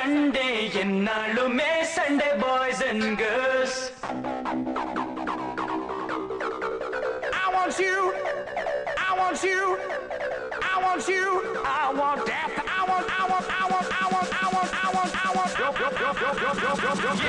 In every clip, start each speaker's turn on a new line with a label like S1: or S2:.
S1: Sunday என்னாலுமே Sunday boys and girls. I want you, I want you, I want you, I want that, I want, I want, I want, I want, I want, I want, I want.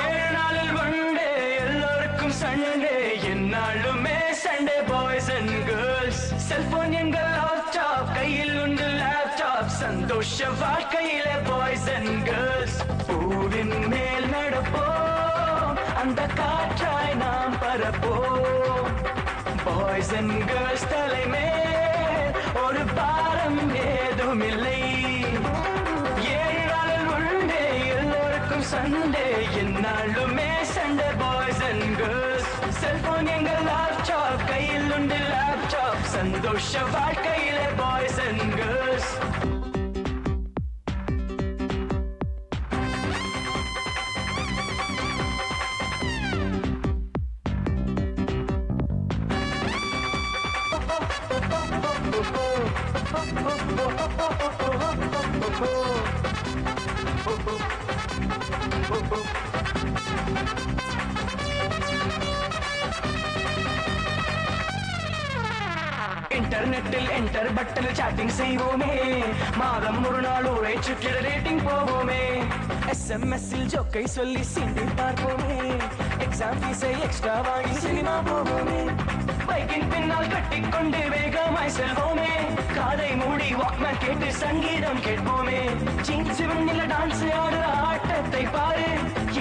S1: ஏழு நாளில் ஒன்றே எல்லோருக்கும் Sunday என்னாலுமே Sunday boys and girls. Cellphone எங்கள் laptop, கையில் உண்டு laptop, சந்தோஷ வாழ்க்கையிலே பாய்ஸ் அண்ட் கேர்ள்ஸ். பூவின் மேல் நடப்போம், அந்த காற்றாய் நாம் பரப்போம். பாய்ஸ் அண்ட் கேர்ள்ஸ் தலைமேல் ஒரு பாரம் ஏதுமில்லை. ஏழு நாளில் உண்டே எல்லோருக்கும் சண்டே என்னாலுமே Sunday boys and girls. Cellphone எங்கள் லேப்டாப், கையில் உண்டு லேப்டாப், சந்தோஷ வாழ்க்கையிலே பாய்ஸ் அண்ட் கேர்ள்ஸ். இன்டர்நெட்டில் என்டர் பட்டனில் சாட்டிங் செய்வோமே, மாதம் ஒரு நாள் ஊரை சுற்றிட ரேட்டிங் போவோமே. SMS-இல் ஜோக்கை சொல்லி சீண்டி பார்ப்போமே, எக்ஸாம் ஃபீஸை எக்ஸ்ட்ரா வாங்கி சினிமா போவோமே. பைக்கின் பின்னால் கட்டிக்கொண்டு வேகமாய் செல்வோமே, காதை மூடி வாக்மேன் கேட்டு சங்கீதம் கேட்போமே. ஜீன்ஸ் வெண்ணில டான்ஸ் ஆடுற ஆட்டத்தை பாரு,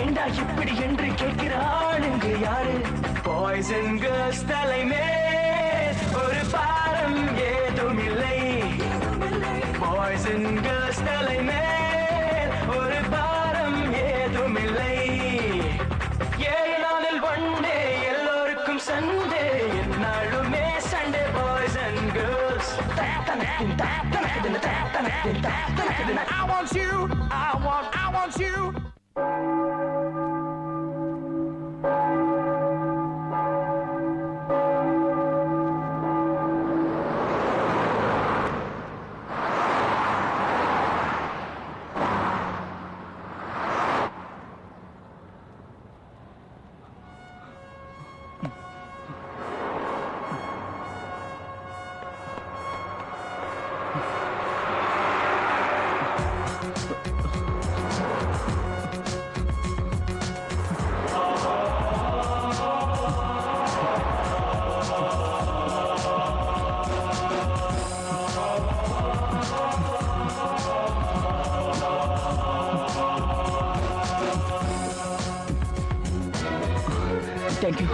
S1: ஏண்டா இப்படி என்று கேட்கிற ஆளுங்க யாரு? பாய்ஸ் அண்ட் கேர்ள்ஸ் தலைமே ஒரு பாரம் ஏதுமில்லை. பாய்ஸ் அண்ட் கேர்ள்ஸ் தலைமே ஒரு பாரம் ஏதுமில்லை. ஏழு நாளில் ஒன்றே எல்லோருக்கும் சண்டே என்னாலுமே Sunday boys and girls. I want you, I want you. Thank you.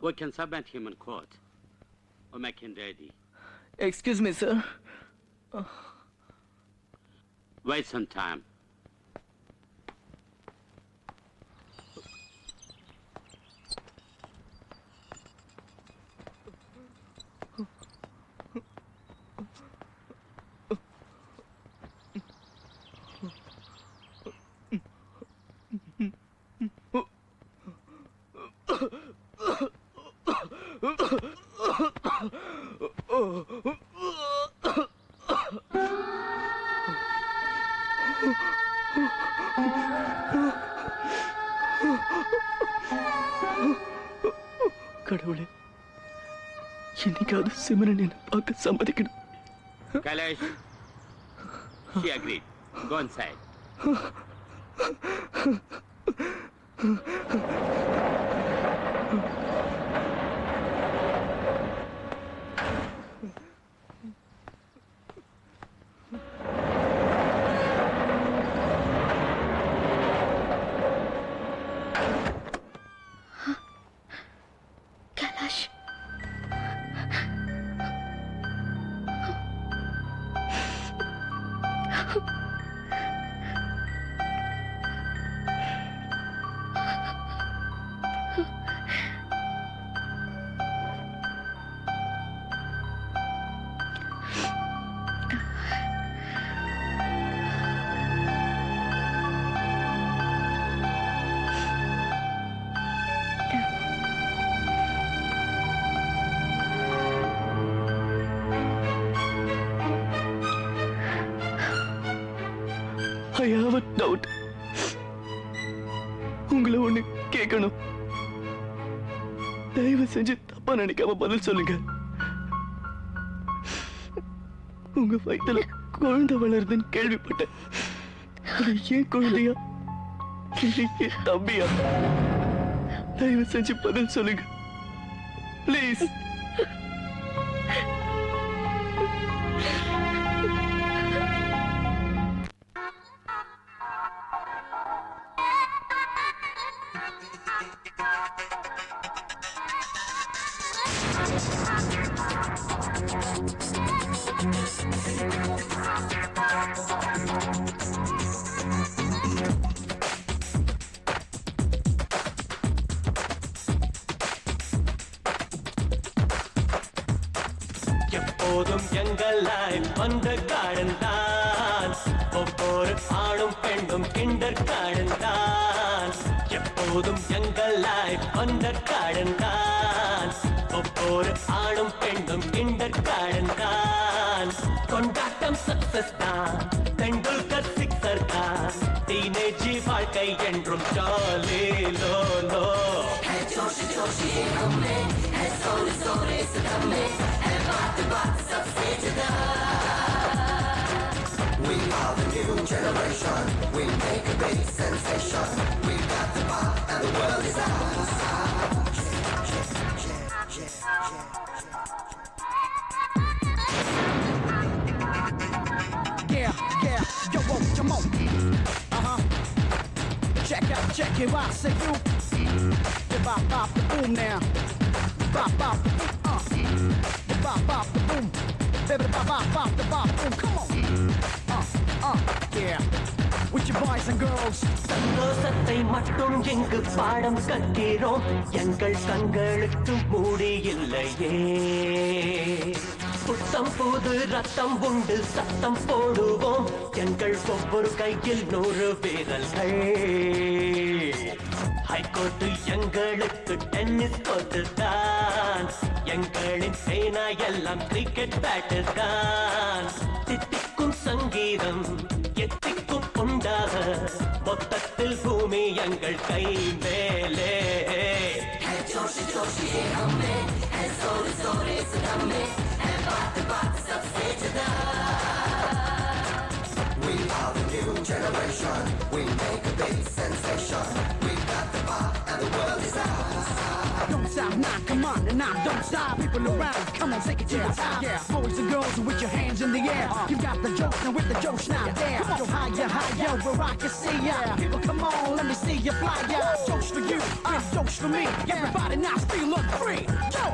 S2: We can submit him in court or make him ready.
S3: Excuse me, sir.
S2: Wait some time.
S3: கடவுளே, இன்னைக்காவது சிமரன் என்ன பார்க்க சம்மதிக்கணும்.
S2: Kailash, she agreed. Go inside.
S4: Kailash.
S3: I have a doubt. உங்களை ஒண்ணு கேட்கணும். தயவு செஞ்சு தப்பா நினைக்காம பதில் சொல்லுங்க. உங்க வயித்துல குழந்தை வளருதுன்னு கேள்விப்பட்டேன். அது ஏன் குழந்தையா இல்லை என் தம்பியா? தயவு செஞ்சு பதில் சொல்லுங்க ப்ளீஸ்.
S5: எப்போதும் எங்கள் லைஃப் வந்த கார்டன் தான், ஒவ்வொரு ஆணும் பெண்ணும் கிண்டர் கார்டன் தான். எப்போதும் எங்கள் லைஃப் வந்த கார்டன் தான், ஒவ்வொரு ஆணும் பெண்ணும் கிண்டர் கார்டன் தான். கொண்டாட்டம் சக்சஸ் தான், தெண்டுல்கர் சிக்ஸர் தான், டீனேஜ் வாழ்க்கை என்றும் jolly லோலோ.
S1: Yeah, yeah, yo, whoa, come on. Check it out, say you. Bop, bop, the boom now. Bop, bop, the boom, bop, bop, the boom. Baby, bop, bop, bop, the bop, boom, come on. Yeah. With your boys and girls.
S5: சந்தோஷத்தை மட்டும் எங்கு பாடம் கற்கிறோம் எங்கள் கண்களுக்கு மூடி இல்லையே புத்தம் புது ரத்தம் உண்டு சத்தம் போடுவோம் எங்கள் ஒவ்வொரு கையில் 100 வீரர்கள் ஹைகோர்ட்டு எங்களுக்கு டென்னிஸ் கோர்ட்டு தான் எங்களின் சேனா எல்லாம் கிரிக்கெட் பேட்டு தான் தித்திக்கும் சங்கீதம் எத்திக்கும் உண்டாக மொத்தத்தில் பூமி எங்கள் கை மேலே ஜோஷி ஜோஷி ஹம்மே சோரி சோரி சுடம்மே பாத்து பாத்து sub சேஜதா We are the new generation We make a big sensation We got the bar and the world is ours
S1: Don't stop now, come on, and now don't stop. People around, come on, take it to the top. Yeah, boys and girls, with your hands in the air. You got the joke, now with the jokes now there. Go higher, higher, where I can see ya. People, come on, let me see you fly ya. Jokes for you, jokes for me. Everybody now, feel look free. Yo!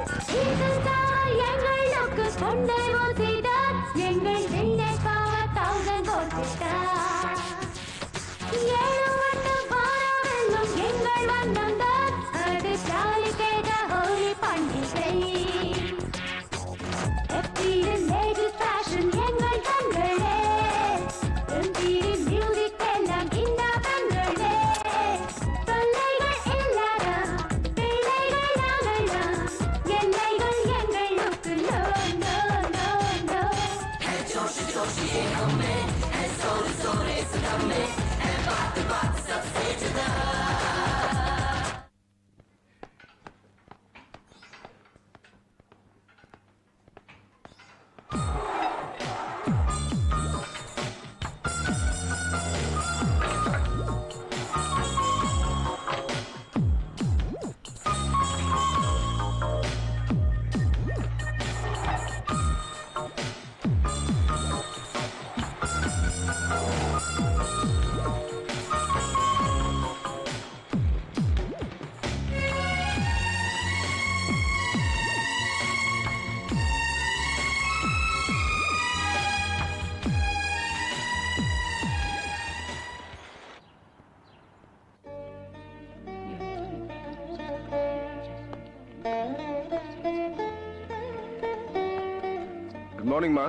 S4: Good morning, Ma.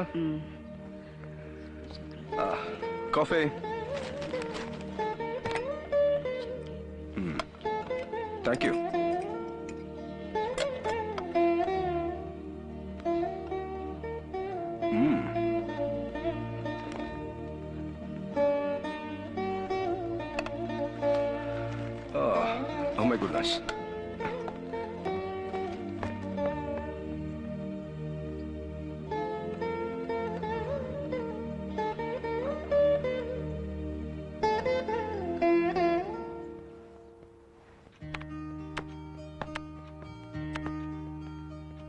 S4: Coffee. Thank you. Oh my goodness.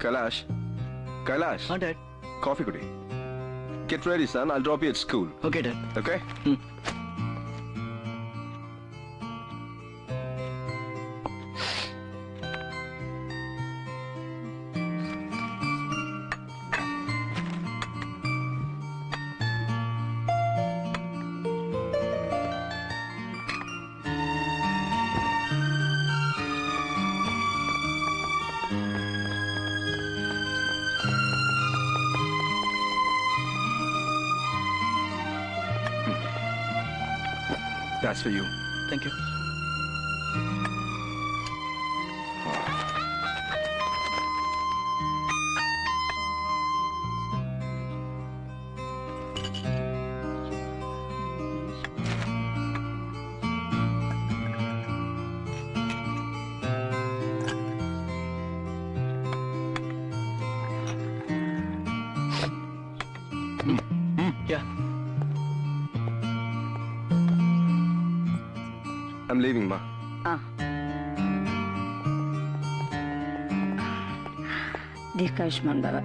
S4: Kailash.
S3: Huh, Dad?
S4: Coffee kudi. Get ready, son. I'll drop you at school.
S3: Okay, Dad.
S4: Okay? That's for you.
S3: Thank you.
S4: I'm leaving, ma.
S6: Dikashman Baba.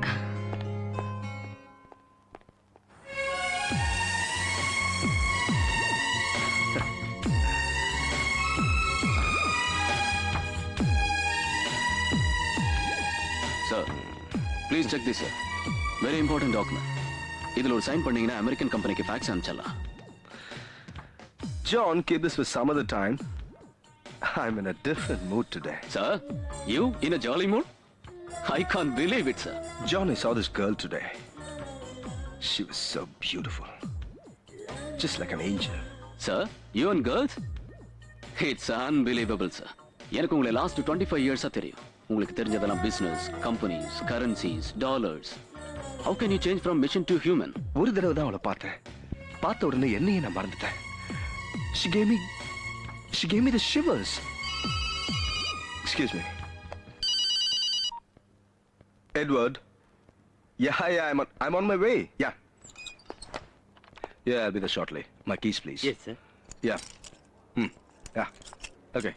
S7: Sir, please check this, sir. Very important document. இதில் ஒரு sign பண்ணீங்கன்னா American கம்பெனிக்கு facts அனுப்பிச்சிடலாம்.
S4: John, keep this for some other time. I'm in a different mood today.
S7: Sir, you in a jolly mood? I can't believe it, sir.
S4: John, I saw this girl today. She was so beautiful. Just like an angel.
S7: Sir, you and girls? It's unbelievable, sir. எனக்கு உங்களை last 25 இயர்ஸா தெரியும். உங்களுக்கு தெரிஞ்சதெல்லாம் business, companies, currencies, dollars. How can you change from mission to human?
S4: ஒரு தடவை தான் அவளை பார்த்தேன். பார்த்த உடனே என்னையே நான் மறந்துட்டேன். She gave me the shivers. Excuse me. Edward. Yeah, I'm on my way. Yeah. Yeah, I'll be there shortly. My keys, please.
S2: Yes, sir.
S4: Yeah. Yeah. Okay.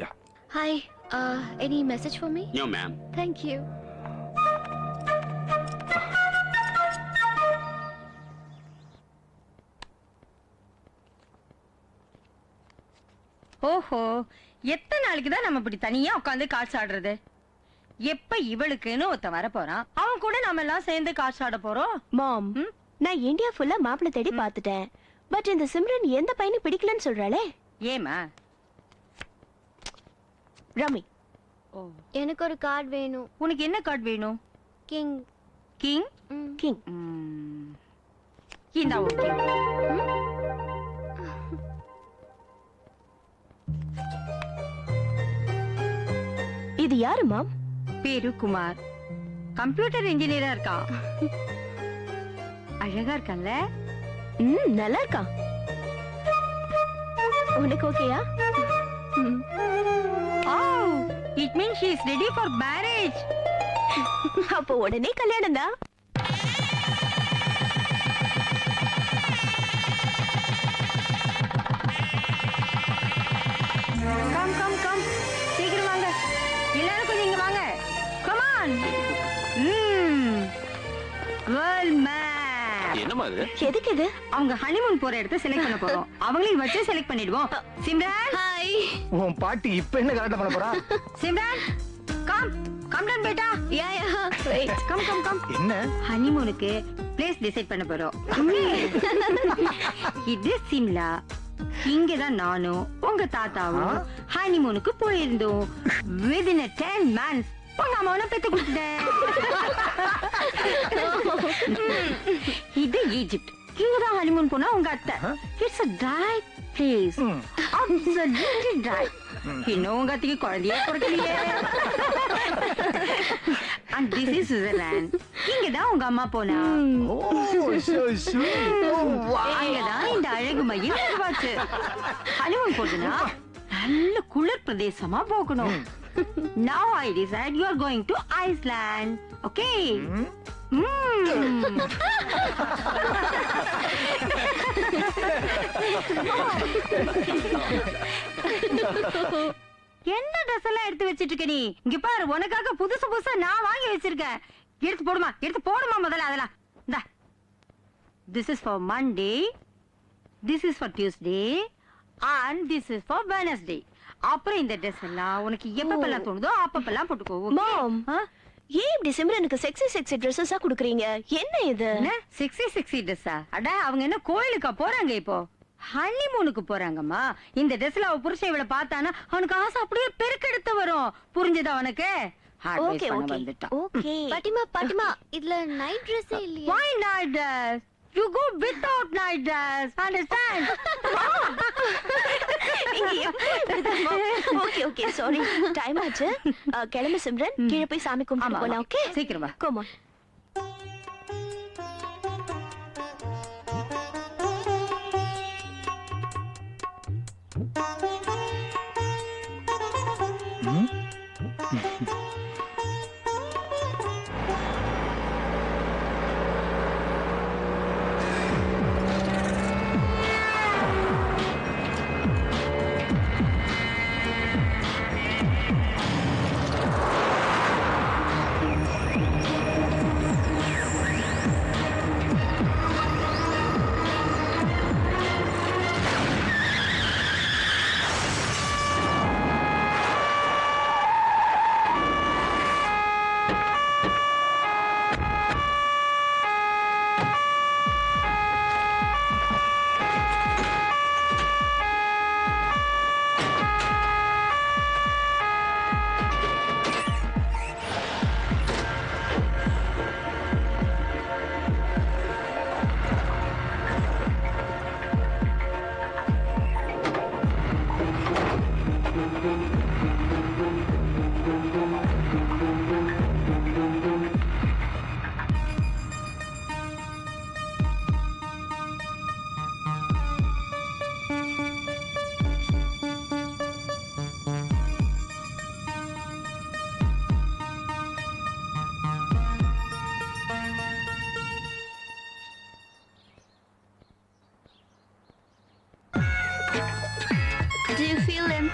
S4: Yeah.
S8: Hi. Any message for me?
S2: No, ma'am.
S8: Thank you.
S6: ஓஹோ, எத்தனை நாளைக்கு தான் நம்ம இப்படி தனியா உட்காந்து காசு ஆடுறது? எப்ப இவளுக்குன்னு ஒருத்த வர போறான், அவன் கூட நாம எல்லாம் சேர்ந்து காசு ஆட போறோம்.
S8: மாம், நான் இந்தியா ஃபுல்லா மாப்பிள்ளை தேடி பார்த்துட்டேன். பட் இந்த சிம்ரன் எந்த பையனும் பிடிக்கலன்னு சொல்றாளே.
S6: ஏமா?
S8: ரமி,
S6: ஓ,
S8: எனக்கு ஒரு கார்டு வேணும்.
S6: உனக்கு என்ன கார்டு வேணும்?
S8: கிங்.
S6: கிங்?
S8: கிங்.
S6: இந்தா ஒரு கிங்.
S8: இது யாரு மாம்?
S6: பேரு குமார். கம்ப்யூட்டர் இன்ஜினியரா இருக்கான். அழகா இருக்கான்ல?
S8: நல்லா இருக்கான். உனக்கு ஓகேயா?
S6: Oh, it means she is ready for marriage.
S8: அப்போ உடனே கல்யாணம் தான்.
S6: கம் சீக்கிரம் வாங்க, எல்லாரும் கொஞ்சம் இங்க வாங்க. Come on. Girl man.
S7: என்னமா இது?
S8: எதுக்கு இது?
S6: அவங்க ஹனிமூன் போற இடத்தை செலக்ட் பண்ண போறோம். அவங்களையும் வச்சு செலக்ட் பண்ணிடுவோம். சிம்ரன்.
S8: ஹாய்.
S3: உன் பாட்டி இப்ப என்ன கரெக்டா பண்ண போறா?
S6: சிம்ரன், come down பேட்டா.
S8: யா வெயிட்.
S6: கம்.
S3: என்ன?
S6: ஹனிமூனுக்கு பிளேஸ் டிசைட் பண்ண போறோம். இது சிம்லா. இங்கதான் நானும் உங்க தாத்தாவும் ஹனிமூனுக்கு போயிருந்தோம். Within a 10 months உங்க அம்மாவனை பெத்து கொடுத்துட்டேன். இது ஈஜிப்ட். இங்கதான் ஹனிமூன் போனா உங்க அத்தை. It's a dry place. Absolutely dry. இன்னும் உங்க அத்தைக்கு குழந்தையே பிறக்கலையே. And this is Switzerland. இங்கதான் உங்க அம்மா போனா. இங்கதான் இந்த அழகு மயில் உருவாச்சு. ஹனிமூன் போதுனா நல்ல குளிர் பிரதேசமா போகணும். Now I decide you are going to Iceland. Okay? என்ன ட்ரெஸ் எல்லாம் எடுத்து வச்சிட்டு இருக்க நீ? இங்க பாரு, உனக்காக புதுசா நான் வாங்கி வச்சிருக்கேன். எடுத்து போடுமா முதல்ல அதெல்லாம். இந்தா. This is for Monday. This is for Tuesday. And this is for Wednesday. அப்புறம் இந்த ட்ரெஸ் எல்லாம் உனக்கு எப்பப்பெல்லாம் தோணுதோ அப்பப்பெல்லாம் போட்டுக்கோ.
S8: மாம், ஏன் இப்படி சிம்ரனுக்கு செக்ஸி ட்ரெஸ்ஸஸா குடுக்குறீங்க? என்ன இது?
S6: என்ன செக்ஸி ட்ரெஸ்ஸா? அட, அவங்க என்ன கோயிலுக்கா போறாங்க இப்போ? ஹனிமூனுக்கு போறாங்கம்மா. இந்த ட்ரெஸ்ல அவ புருஷன் இவளை பார்த்தானா அவனுக்கு ஆசை அப்படியே பெருக்கெடுத்து வரும். புரிஞ்சதா உனக்கு?
S8: Okay okay. பாட்டிமா, இதுல நைட் ட்ரெஸ்ஸே இல்லையே.
S6: Why night dress? You go without night dress. Understand?
S8: Okay sorry. Time ஆச்சு. கிளம்பு சிம்ரன். கீழே போய் சாமி கும்பிட்டு போலாம். ஓகே,
S6: சீக்கிரம் வா.
S8: Come on.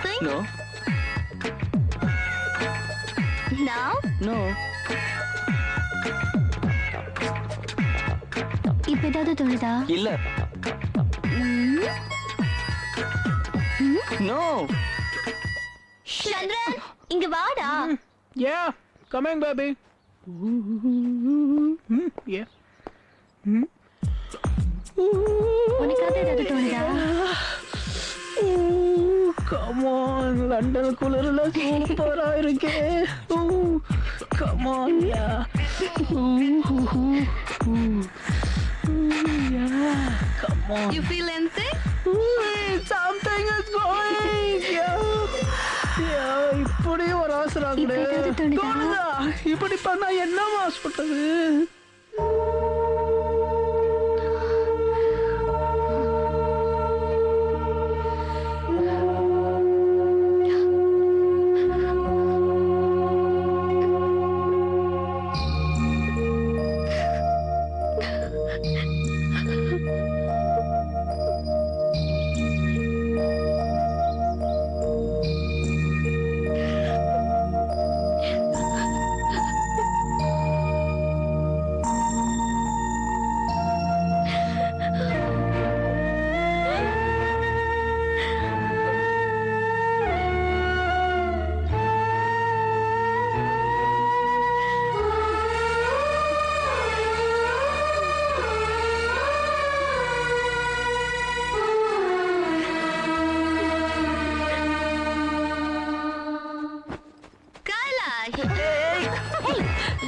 S8: something?
S4: No
S8: Now?
S4: No
S8: இப்ப ஏதாவது தோணுதா?
S4: இல்ல நோ
S8: சந்திரன் இங்க வாடா.
S3: Yeah, coming, baby. Yeah.
S8: உனக்காவது ஏதாவது தோணுதா?
S3: Come on, London குளிர்ல சூப்பரா இருக்கே. Come on, yeah. Yeah, come on.
S8: You feel anything?
S3: Something is going. Yeah. இப்படி ஒரு அவசரம்
S8: இப்ப ஏதாவது தோணுதா?
S3: தோணுதா? இப்படி பண்ணா என்ன மாசுபட்டது?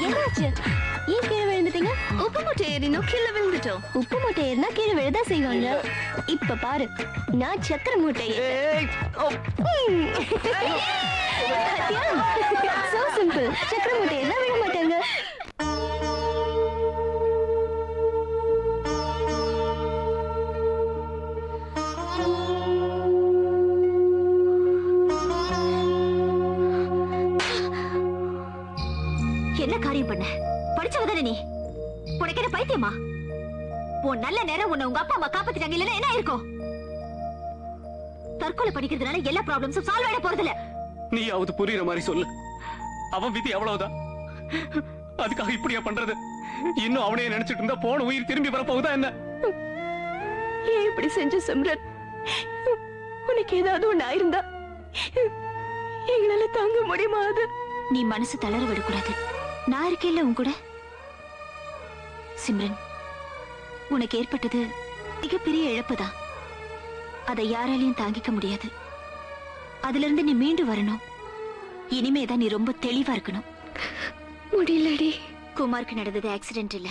S8: என்னாச்சு? ஏன் கீழே விழுந்துட்டீங்க? உப்பு மூட்டை ஏறினோம் கீழே விழுந்துட்டோம். உப்பு மூட்டை ஏறினா கீழே விழதான் செய்வாங்க. இப்ப பாரு, நான் சக்கரை மூட்டை so simple. சக்கரை மூட்டை ஏறினா விழ மாட்டாங்க. என்ன காரியம் பண்ண? படிச்சவதானே நீ? உனக்கு என்ன பைத்தியமா? உன் நல்ல நேரம் உன்னை உங்க அப்பா அம்மா காப்பாத்திட்டாங்க, இல்லைன்னா என்ன இருக்கும்? தற்கொலை படிக்கிறதுனால எல்லா ப்ராப்ளம்ஸும் சால்வ் ஆயிட போறதில்ல.
S7: நீயாவது புரியுற மாதிரி சொல்லு. அவன் விதி அவ்வளவுதான். அதுக்காக இப்படியா பண்றது? இன்னும் அவனையே நினைச்சிட்டு இருந்தா போன உயிர் திரும்பி வரப்போகுதா என்ன?
S8: ஏன் இப்படி செஞ்ச சிம்ரன்? உனக்கு ஏதாவது ஒண்ணு ஆயிருந்தா எங்களால தாங்க முடியுமா? அது நீ மனசு தளர விடக்கூடாது. நான் இருக்கேன்ல உன் கூட. சிம்ரன், உனக்கு ஏற்பட்டது மிகப்பெரிய இழப்புதான். அதை யாராலையும் தாங்கிக்க முடியாது. அதுல இருந்து நீ மீண்டு வரணும். இனிமேதான் நீ ரொம்ப தெளிவா இருக்கணும். முடியலடி. குமாருக்கு நடந்தது ஆக்சிடென்ட் இல்ல,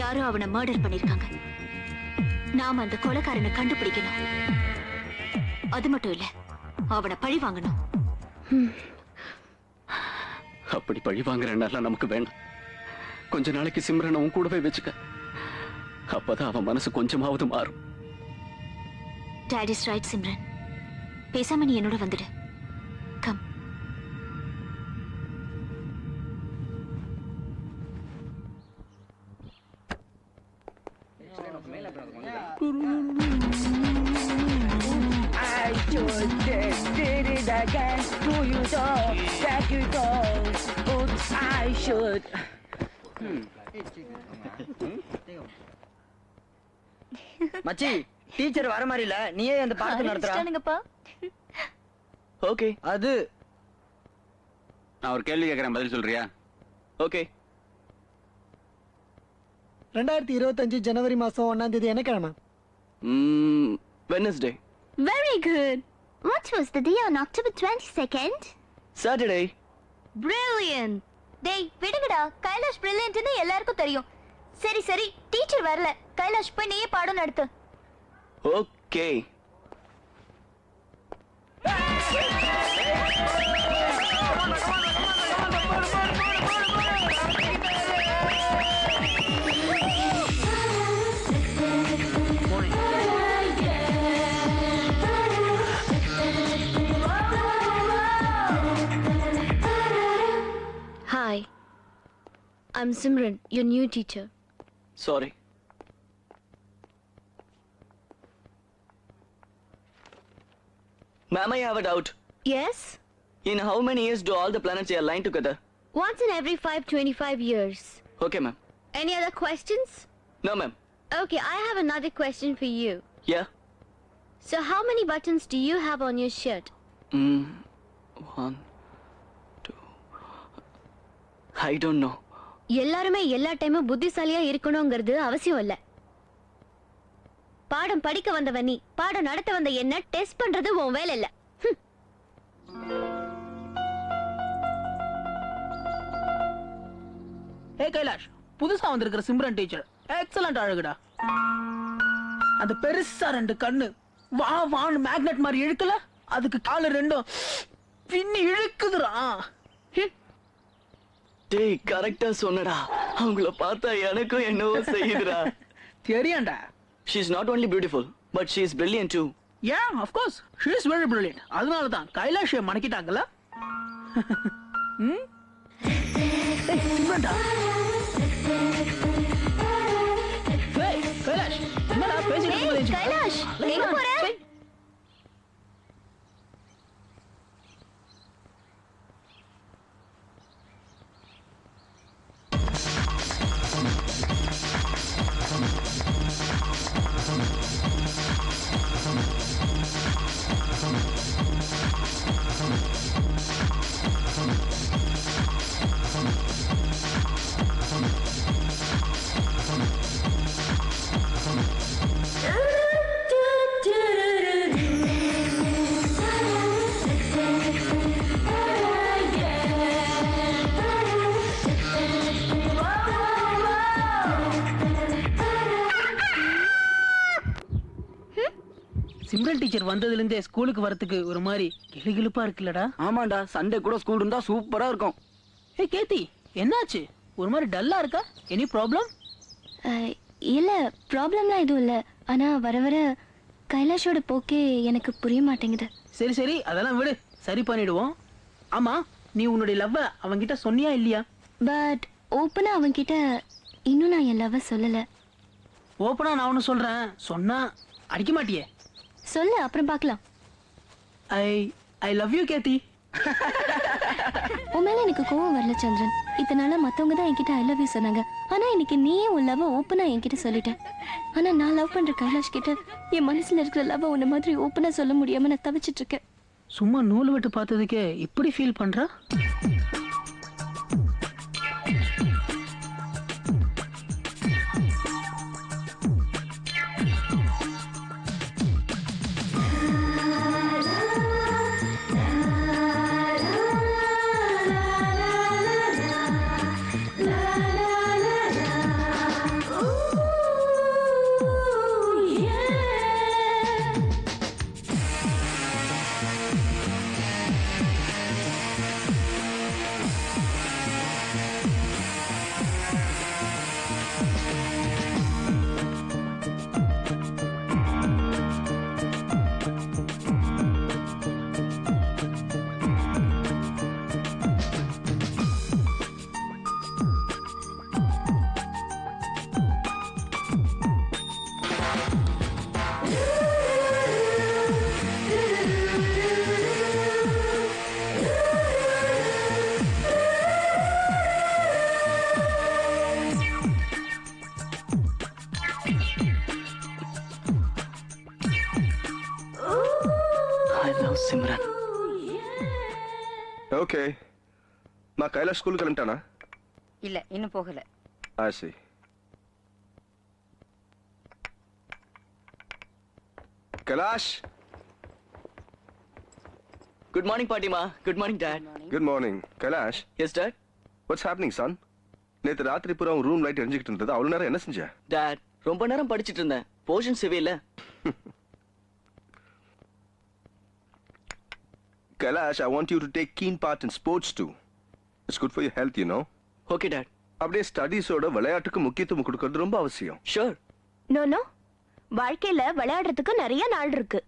S8: யாரோ அவனை மர்டர் பண்ணிருக்காங்க. நாம அந்த கொலைக்காரனை கண்டுபிடிக்கணும். அது மட்டும் இல்ல, அவனை பழி வாங்கணும்.
S7: அப்படி பழி வாங்குறனால நமக்கு வேண்டாம். கொஞ்ச நாளைக்கு சிம்ரனை உன் கூடவே வச்சுக்க. அப்பதான் அவன் மனசு கொஞ்சமாவது மாறும்.
S8: Dad is right, Simran. பேசாம நீ என்னோட வந்துடு. Come.
S9: I just did it again. Do you know that you don't? Oops, I should.
S3: மச்சி, டீச்சர் வர மாதிரி இல்ல, நீயே அந்த பாடத்தை நடத்துறா.
S4: ஓகே
S3: அது
S2: நான் ஒரு கேள்வி கேட்கறேன், பதில் சொல்றியா?
S4: ஓகே
S3: 2025 ஜனவரி மாசம் 1ஆம் தேதி என்ன கிழமை?
S4: Wednesday.
S8: Very good. What was the day on October 22nd?
S4: Saturday.
S8: Brilliant. டேய் விடுங்கடா, கைலாஷ் பிரில்லியன்ட்னு எல்லாருக்கும் தெரியும். சரி சரி, டீச்சர் வரல. கைலாஷ் போய் நீயே பாடம் நடத்து.
S4: Okay.
S8: Hi. I'm Simran, your new teacher.
S4: Sorry.
S3: Ma'am, I have a doubt.
S10: Yes?
S3: In how many years do all the planets align together?
S10: Once in every 525 years.
S3: Okay, ma'am.
S10: Any other questions?
S3: No, ma'am.
S10: Okay, I have another question for you.
S3: Yeah.
S10: So how many buttons do you have on your shirt?
S3: 1, 2. I don't know.
S10: எல்லாருமே எல்லா டைமும் புத்திசாலியா இருக்கணுங்கிறது அவசியம் இல்ல. பாடம் படிக்க வந்தவ நீ, பாடம் நடத்த வந்த என்ன டெஸ்ட் பண்றது உன் வேலை இல்ல.
S9: ஏய் கைலாஷ், புதுசா வந்திருக்கிற சிம்ரன் டீச்சர் எக்ஸலண்ட் அழகுடா. அந்த பெருசா 2 கண்ணு வா வான்னு மேக்னெட் மாதிரி இழுக்கல, அதுக்கு காலு 2 பின்னி இழுக்குதுடா.
S3: டேய் கரெக்ட்டா சொன்னடா. அவங்கள பார்த்தா எனக்கும் என்னவோ செய்யுதுடா.
S9: தெரியும்டா.
S3: She is not only beautiful, but she is brilliant too.
S9: Yeah, of course. She is very brilliant. அதனால தான் கைலாஷை மணக்கிட்டாங்கல. சிம்ரன்டா. ஏய் கைலாஷ், என்னடா பேசிட்டு இருக்கீங்க?
S10: கைலாஷ், எங்க போற?
S9: சிம்ரன் டீச்சர் வந்ததுல இருந்தே ஸ்கூலுக்கு வரதுக்கு ஒரு மாதிரி கிளுகிளுப்பா இருக்குல்லடா.
S3: ஆமாண்டா, சண்டே கூட ஸ்கூல் இருந்தா சூப்பரா இருக்கும்.
S9: ஏய் கேத்தி, என்னாச்சு? ஒரு மாதிரி டல்லா இருக்கா? Any problem?
S8: இல்ல, ப்ராப்ளம்லாம் எதுவும் இல்ல. ஆனா வர வர கைலாஷோட போக்கே எனக்கு புரிய மாட்டேங்குது.
S9: சரி சரி, அதெல்லாம் விடு, சரி பண்ணிடுவோம். ஆமா, நீ உன்னுடைய லவ்வ அவன்கிட்ட சொன்னியா இல்லையா?
S8: பட் ஓப்பனா அவன்கிட்ட இன்னும் நான் என் லவ்வ சொல்லல.
S9: ஓப்பனா நான் ஒன்னு சொல்றேன், சொன்னா அடிக்க மாட்டியே?
S8: சொல்லு, அப்புறம் பார்க்கலாம்.
S9: I love you Kathy.
S8: உன் மேல எனக்கு கோவம் வரல சந்திரன். இதனால மத்தவங்க தான் என்கிட்ட ஐ லவ் யூ சொன்னாங்க. ஆனா இன்னைக்கு நீயே உன் லவ் ஓப்பனா என்கிட்ட சொல்லிட்ட. ஆனா நான் லவ் பண்ற கைலாஷ் கிட்ட என் மனசுல இருக்கிற லவ் உன்ன மாதிரி ஓப்பனா சொல்ல முடியாம நான் தவிச்சிட்டு இருக்கேன்.
S9: சும்மா நூல் விட்டு பார்த்ததுக்கே இப்படி ஃபீல் பண்றா?
S3: சிம்ரன்.
S4: ஓகே, நான் கைலாஷ் ஸ்கூலுக்கு கிளம்பிட்டானா?
S6: இல்ல, இன்னும் போகல.
S4: I see. Kailash.
S3: Good morning பாட்டிமா. Good morning dad.
S4: Good morning. Kailash.
S3: Yes dad.
S4: What's happening son? நேத்து ராத்திரி பூரா உன் ரூம் லைட் எரிஞ்சிட்டு இருந்தது. அவ்வளவு நேரம் என்ன செஞ்ச?
S3: டாட், ரொம்ப நேரம் படிச்சிட்டு இருந்தேன். Portion செவியில.
S4: Kailash, I want you to take keen part in sports too. It's good for your health, you know.
S3: Okay, Dad.
S4: அப்படியே ஸ்டடீஸோட விளையாட்டுக்கு முக்கியத்துவம் கொடுக்கிறது ரொம்ப அவசியம்.
S3: Sure.
S10: நோ நோ, வாழ்க்கையில விளையாடுறதுக்கு நிறைய நாள் இருக்கு.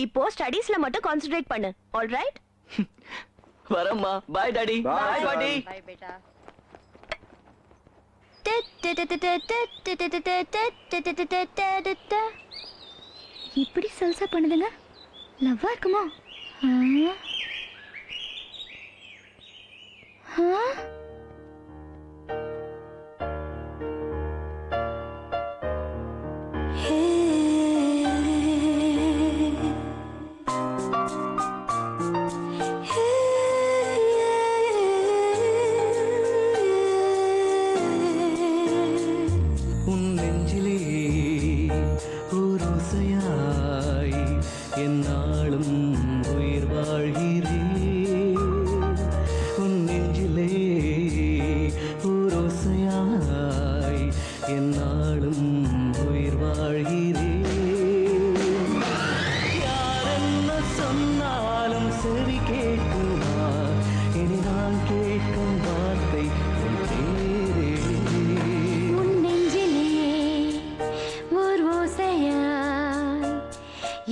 S10: இப்போ ஸ்டடீஸ்ல மட்டும் கான்சென்ட்ரேட் பண்ணு. All right?
S3: வரம்மா. Bye daddy. பை பாட்டி.
S6: பை பேட்டா.
S8: இப்படி சல்சா பண்ணுதுங்க. லவ்வா இருக்குமா?
S5: உன் நெஞ்சிலே ஒரு ஓசையாய் என்னாலும் உயிர் வாழ்கிறேன். உன் நெஞ்சிலே ஒரு ஓசையாய் என்னாலும் உயிர் வாழ்கிறேன். யார் என்ன சொன்னாலும் செவி கேட்குமா? இனி நான் கேட்கும் வார்த்தை உன் பேரே.
S8: உன் நெஞ்சிலே ஓர் ஓசையாய்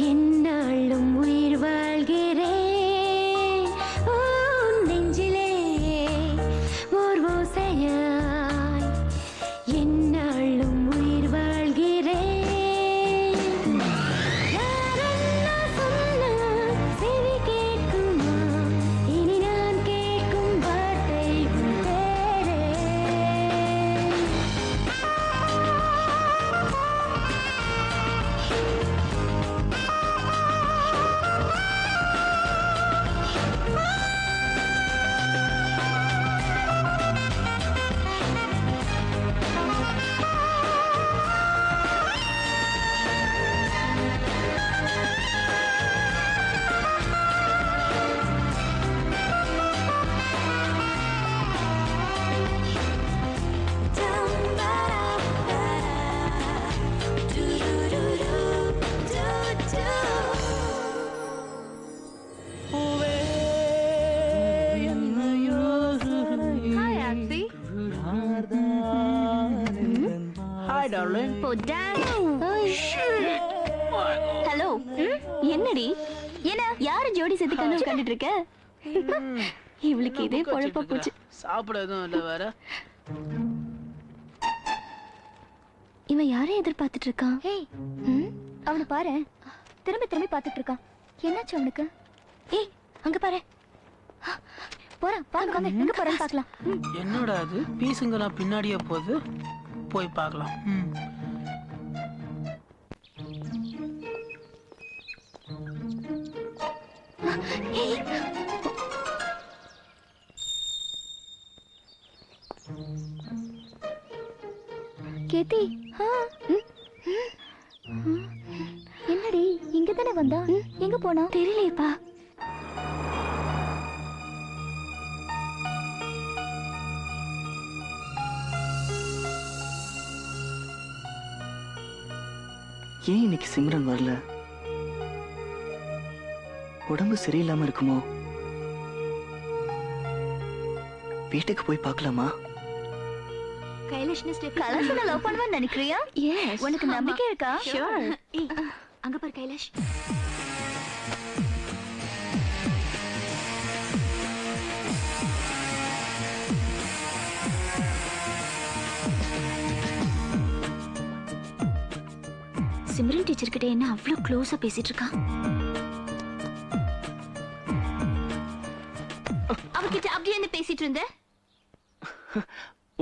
S8: என்னாலும் உயிர் வாழ்கிறேன். உன் நெஞ்சிலே ஓர் ஓசையாய் என்னாலும் உயிர் வாழ்கிறேன். யாரென்ன சொன்னால் செவி கேட்குமா? இனி நான் கேட்கும் வார்த்தை உன் பேரே.
S6: Hi, Axie.
S9: Hi, darling.
S8: Hello, என்னடி? என்ன யாரு ஜோடி சேர்த்து கனவு கண்டுட்டு இருக்க? இவளுக்கு இதே பொழப்பா போச்சு.
S9: சாப்பிட எதுவும் இல்ல வேற.
S8: இவன் யாரை எதிர்பார்த்துட்டு இருக்கான்? அவனை பாரு, திரும்பி திரும்பி பார்த்துட்டு இருக்கான். என்னாச்சு அவனுக்கு? ஏய், அங்க பாரு. போறான், வாங்க வாங்க, எங்க போறான்னு பார்க்கலாம்.
S9: என்னடா அது பீஸுங்கெல்லாம் பின்னாடியே போகுது. போய் பார்க்கலாம்.
S8: கேத்தி, என்னடி இங்க தானே வந்தா? எங்க போனா? தெரியலையேப்பா.
S3: ஏன் இன்னைக்கு சிம்ரன் வரல? உடம்பு சரியில்லாம இருக்குமோ? வீட்டுக்கு போய் பார்க்கலாமா?
S8: கைலாஷ் லவ் பண்ணுவேன்னு நினைக்கிறியா? உனக்கு நம்பிக்கை இருக்கா? ஏய், அங்க பாரு கைலாஷ். சிம்ரன் டீச்சர் கிட்ட என்ன அவ்வளவு க்ளோஸா பேசிட்டு இருக்கா? அவகிட்ட அப்படியே என்ன பேசிட்டு இருந்த?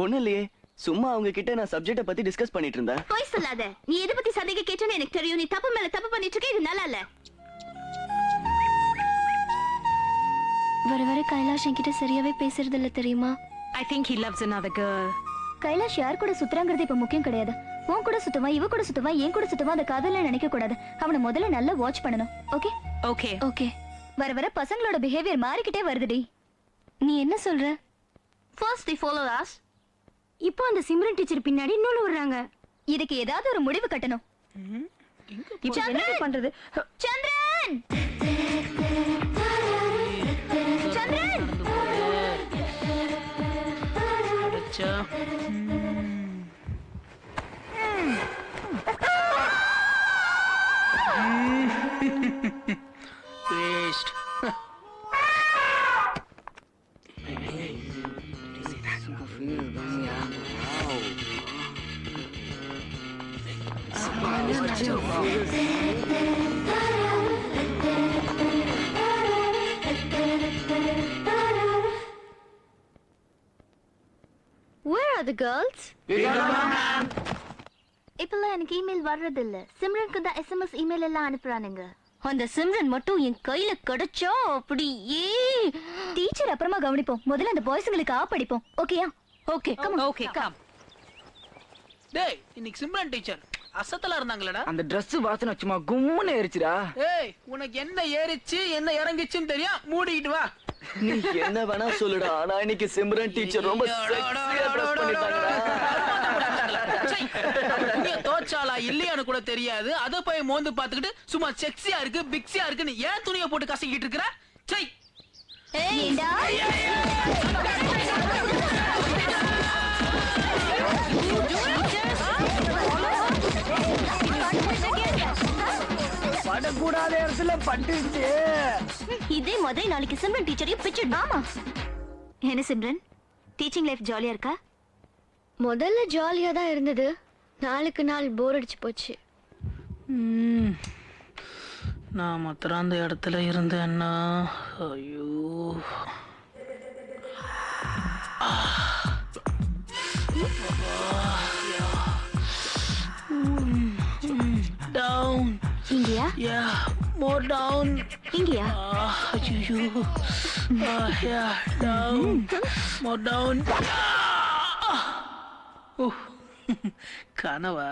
S3: ஒண்ணும் இல்லையே, சும்மா அவங்க கிட்ட நான் சப்ஜெக்ட பத்தி டிஸ்கஸ் பண்ணிட்டு இருந்தேன்.
S8: போய் சொல்லாத. நீ எதை பத்தி சந்தேகம் கேட்டேன்னு எனக்கு தெரியும். நீ தப்பு மேல தப்பு பண்ணிட்டு இருக்க. இது நல்லா இல்ல. வர வர கைலாஷ் என்கிட்ட சரியாவே பேசுறது இல்ல, தெரியுமா?
S6: I think he loves another girl.
S8: Kailash யார் கூட சுத்துறாங்கிறது இப்ப முக்கியம் கிடையாது. உன் கூட சுத்துவா, இவ கூட சுத்துவா, என் கூட சுத்துவா, அந்த காதல நினைக்க கூடாது. அவனை முதல்ல நல்லா வாட்ச் பண்ணணும். Okay
S6: Okay.
S8: ஓகே. வர வர பசங்களோட பிஹேவியர் மாறிக்கிட்டே வருதுடி. நீ என்ன சொல்ற?
S6: First they follow us. இப்போ அந்த சிம்ரன் டீச்சர் பின்னாடி இன்னொன்னு வர்றாங்க.
S8: இதுக்கு ஏதாவது ஒரு முடிவு கட்டணும்.
S6: இப்போ என்ன பண்றது?
S8: சந்திரன்! சந்திரன்!
S9: அச்சா. Waste.
S8: are the girls? இப்பெல்லாம் எனக்கு இமெயில் வர்றது இல்ல. சிம்ரனுக்கு தான் SMS இமெயில் எல்லாம் அனுப்புறானுங்க. அந்த சிம்ரன் மட்டும் என் கையில கிடைச்சா அப்படியே டீச்சர் அப்புறமா கவனிப்போம். முதல்ல அந்த பாய்ஸ்ங்களுக்கு படிப்போம். ஓகேயா? Okay come
S6: okay come.
S9: டேய் இன்னைக்கு சிம்ரன் டீச்சர் அசத்தலா இருந்தாங்களடா.
S3: அந்த Dress வாசனை சும்மா கும்முன்னு ஏறிச்சுடா.
S9: ஏய் உனக்கு என்ன ஏறிச்சு என்ன இறங்கிச்சுன்னு தெரியும். மூடிக்கிட்டு வா.
S4: நீ என்ன வேணா சொல்லுடா, ஆனா இன்னைக்கு சிம்ரன் டீச்சர் ரொம்ப செக்ஸியா ட்ரெஸ் பண்ணிட்டாங்கடா.
S9: நீ தோச்சாலா இல்லையான்னு கூட தெரியாது. அத போய் மோந்து பாத்துக்கிட்டு சும்மா செக்ஸியா இருக்கு பிக்ஸியா இருக்குன்னு ஏன் துணியை போட்டு கசக்கிட்டு இருக்கற? சை.
S8: ஏண்டா
S3: படக்கூடாத இடத்துல பட்டுச்சு.
S8: இதே மாதிரி நாளைக்கு சிம்ரன் டீச்சரையும் பிச்சிடு. ஆமா. என்ன சிம்ரன் டீச்சிங் லைஃப் ஜாலியா இருக்கா? முதல்ல ஜாலியா தான் இருந்தது. நாளுக்கு நாள் போர் அடிச்சு போச்சு.
S9: நான் மாத்திரம் அந்த இடத்துல இருந்தேன்னா ஐயோ. Down.
S8: இங்கயா?
S9: Yeah, more down.
S8: இங்கயா?
S9: ஐயோ. Yeah, down. More down. கனவா?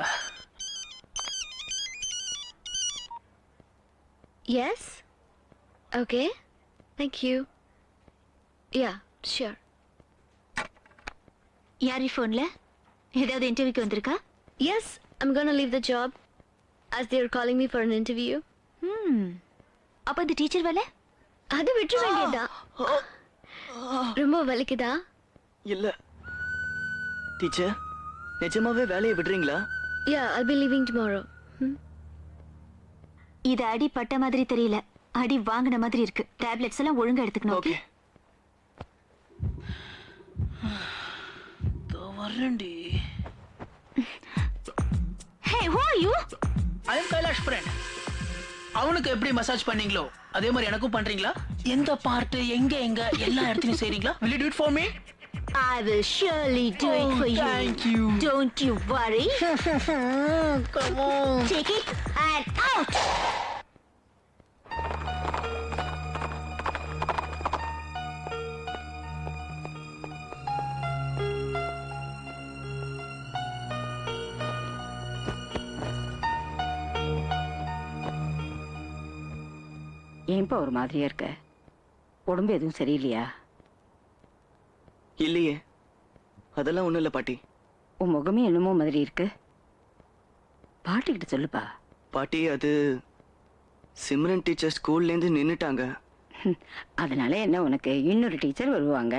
S8: Yes. Okay. Thank you. Yeah, sure. யார் ஃபோன்ல? ஏதாவது இன்டர்வியூக்கு வந்திருக்கா? Yes, I'm going to leave the job as they are calling me for an interview. அப்ப இந்த டீச்சர் வேலை? அது விட்டு வேண்டியதா? ரொம்ப வலிக்குதா?
S4: இல்ல டீச்சர், நிஜமாவே வேலையை விடுறீங்களா?
S8: Yeah, I'll be leaving tomorrow. இது அடி பட்ட மாதிரி தெரியல. அடி வாங்கின மாதிரி இருக்கு. டேப்லெட்ஸ் எல்லாம் ஒழுங்கா எடுத்துக்கணும்.
S4: Okay.
S9: வரண்டி.
S8: Hey, who are you?
S9: I am Kailash friend. அவனுக்கு எப்படி மசாஜ் பண்ணீங்களோ அதே மாதிரி எனக்கும் பண்றீங்களா? எந்த பார்ட் எங்க எங்க எல்லா இடத்துலயும் செய்றீங்களா? Will you do it for me?
S8: I will surely do it for you.
S9: Thank you.
S8: Don't you worry.
S9: Come on.
S8: Take it and out.
S6: ஏன்பா ஒரு மாதிரியா இருக்க? உடம்பு எதுவும் சரியில்லையா?
S4: இல்லையே, அதெல்லாம் ஒண்ணும் இல்ல பாட்டி.
S6: உன் முகமே என்னமோ மாதிரி இருக்கு. பாட்டிக்கிட்ட சொல்லுப்பா.
S4: பாட்டி, அது சிம்ரன் டீச்சர் ஸ்கூல்ல இருந்து நின்னுட்டாங்க.
S6: அதனால என்ன உனக்கு? இன்னொரு டீச்சர் வருவாங்க.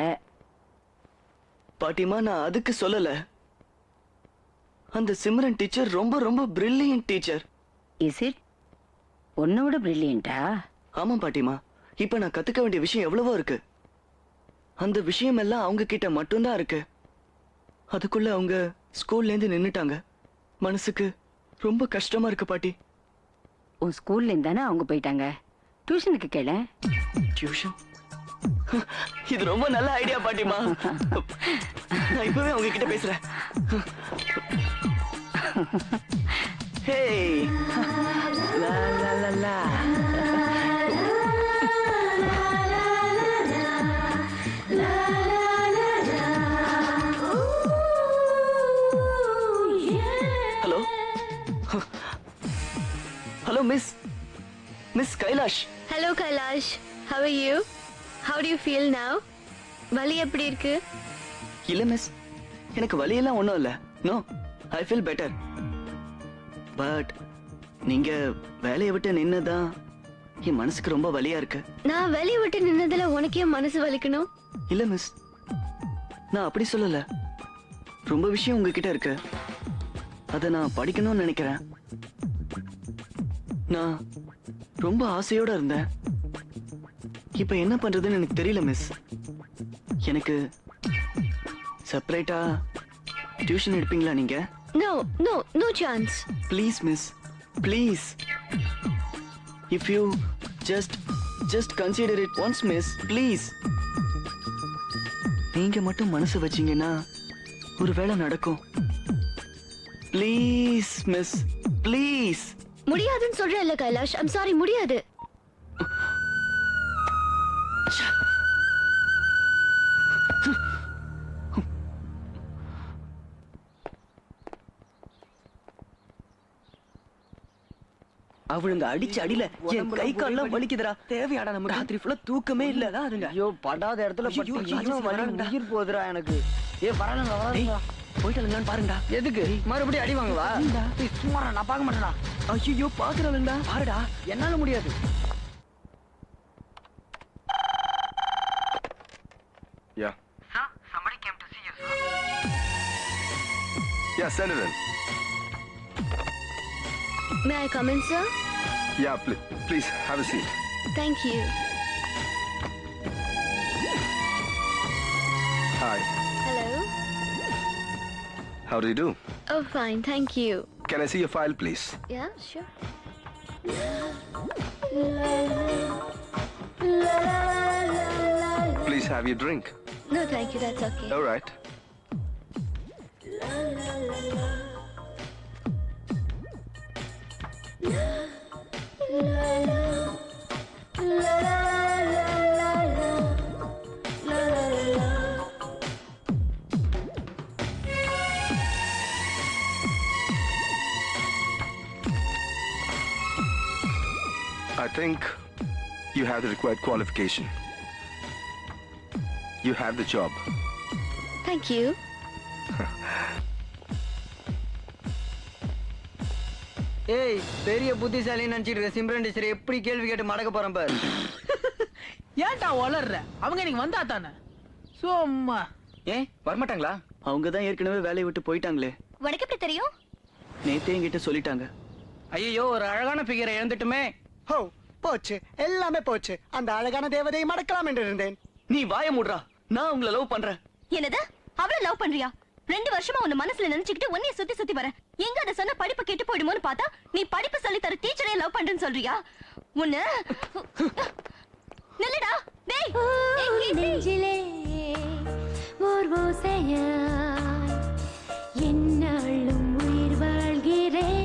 S4: பாட்டிமா, நான் அதுக்கு சொல்லல. அந்த சிம்ரன் டீச்சர் ரொம்ப ரொம்ப பிரில்லியன்ட் டீச்சர்.
S6: Is it? உன்னை விட பிரில்லியண்டா?
S4: ஆமா பாட்டிமா, இப்ப நான் கத்துக்க வேண்டிய விஷயம் எவ்வளவோ இருக்கு. அந்த விஷயம் எல்லாம் அவங்க கிட்ட மட்டும்தான் இருக்கு. அதுக்குள்ள அவங்க ஸ்கூல்ல இருந்து நின்னுட்டாங்க. மனசுக்கு ரொம்ப கஷ்டமா இருக்கு பாட்டி.
S6: உன் ஸ்கூல்ல இருந்தானே அவங்க போயிட்டாங்க. டியூஷனுக்கு கேள.
S4: டியூஷன்? இது ரொம்ப நல்ல ஐடியா பாட்டிமா. நான் இப்பவே அவங்க கிட்ட பேசுறேன். Hey la la la la. Hello hello miss Kailash.
S8: Hello Kailash. How are you? How do you feel now? வலி எப்படி இருக்கு?
S4: இல்ல மிஸ், எனக்கு வலியெல்லாம் ஒண்ணும் இல்ல. No, I feel better. But நீங்க வேலையை விட்டு நின்னதான் என் மனசுக்கு ரொம்ப வலியா இருக்கு.
S8: நான் வெளிய விட்டு நின்னதுல உனக்கே மனசு வலிக்கணும்?
S4: இல்ல மிஸ், நான் அப்படி சொல்லல. ரொம்ப விஷயம் உங்ககிட்ட இருக்கு. அதை நான் படிக்கணும்னு நினைக்கிறேன். நான் ரொம்ப ஆசையோட இருந்தேன். இப்ப என்ன பண்றதுன்னு எனக்கு தெரியல மிஸ். எனக்கு செப்பரேட்டா டியூஷன் எடுப்பீங்களா நீங்க?
S8: No chance.
S4: Please miss, please. If you just consider it once miss, please. நீங்க மட்டும் மனசு வச்சீங்கன்னா ஒரு வேளை நடக்கும். Please miss, please.
S8: முடியாதுன்னு சொல்றேன்ல கைலாஷ். ஐம் சாரி, முடியாது.
S4: அவளுங்க அடிச்ச அடியில என் கை கால்லாம் வலிக்குதுடா. தேவையாடா நமக்கு? ராத்திரி ஃபுல்லா தூக்கமே இல்லடா அதுங்க.
S3: ஐயோ படாத இடத்துல பட்டு இன்னும் வலி உயிர் போகுதுடா எனக்கு. வரலங்க வரலங்க.
S4: போயிட்டாளுங்களான்னு பாருங்கடா.
S3: எதுக்கு மறுபடியும் அடி வாங்குவா? சும்மா நான் பார்க்க மாட்டேனா.
S4: ஐயோ பாக்குறாளுங்கடா. பாருடா.
S3: என்னால முடியாது.
S1: Yeah.
S3: Sir, somebody came to see you, sir.
S1: Yeah, send it in.
S8: May I come in, sir?
S1: Yeah, please have a seat.
S8: Thank you.
S1: Hi.
S8: Hello.
S1: How do you do?
S8: Oh, fine, thank you.
S1: Can I see your file, please?
S8: Yeah, sure.
S1: Please have your drink.
S8: No, thank you, that's okay.
S1: All right. I think you have the required qualification. You have the job.
S8: Thank you.
S3: ஏய் பெரிய புத்திசாலி நினைச்சிட்டு இருக்க Simran teacher எப்படி கேள்வி கேட்டு மடக்க போறேன் பாரு.
S9: ஏன்டா வளர்ற? அவங்க நீங்க வந்தா தானே. சும்மா
S4: ஏன் வரமாட்டாங்களா? அவங்க தான் ஏற்கனவே வேலையை விட்டு போயிட்டாங்களே.
S8: உனக்கு எப்படி தெரியும்?
S4: நேத்தே என்கிட்ட சொல்லிட்டாங்க.
S3: ஐயோ ஒரு அழகான பிகரை இழந்துட்டுமே.
S11: ஹோ போச்சு, எல்லாமே போச்சு. அந்த அழகான தேவதையை மடக்கலாம் என்று இருந்தேன்.
S4: நீ வாய மூடுறா. நான் உங்களை லவ் பண்றேன்.
S8: என்னது? அவள லவ் பண்றியா? 2 வருஷமா உன்ன மனசுல நினைச்சுக்கிட்டு உன்னைய சுத்தி சுத்தி வர. எங்க அத சொன்ன படிப்பு கெட்டு போயிடுமோன்னு பார்த்தா நீ படிப்பு சொல்லி தர டீச்சரே லவ் பண்றேன்னு சொல்றியா? உன்ன நில்லுடா. டேய் நெஞ்சிலே ஓர் ஓசையாய் என்னாலும் உயிர் வாழ்கிறேன்.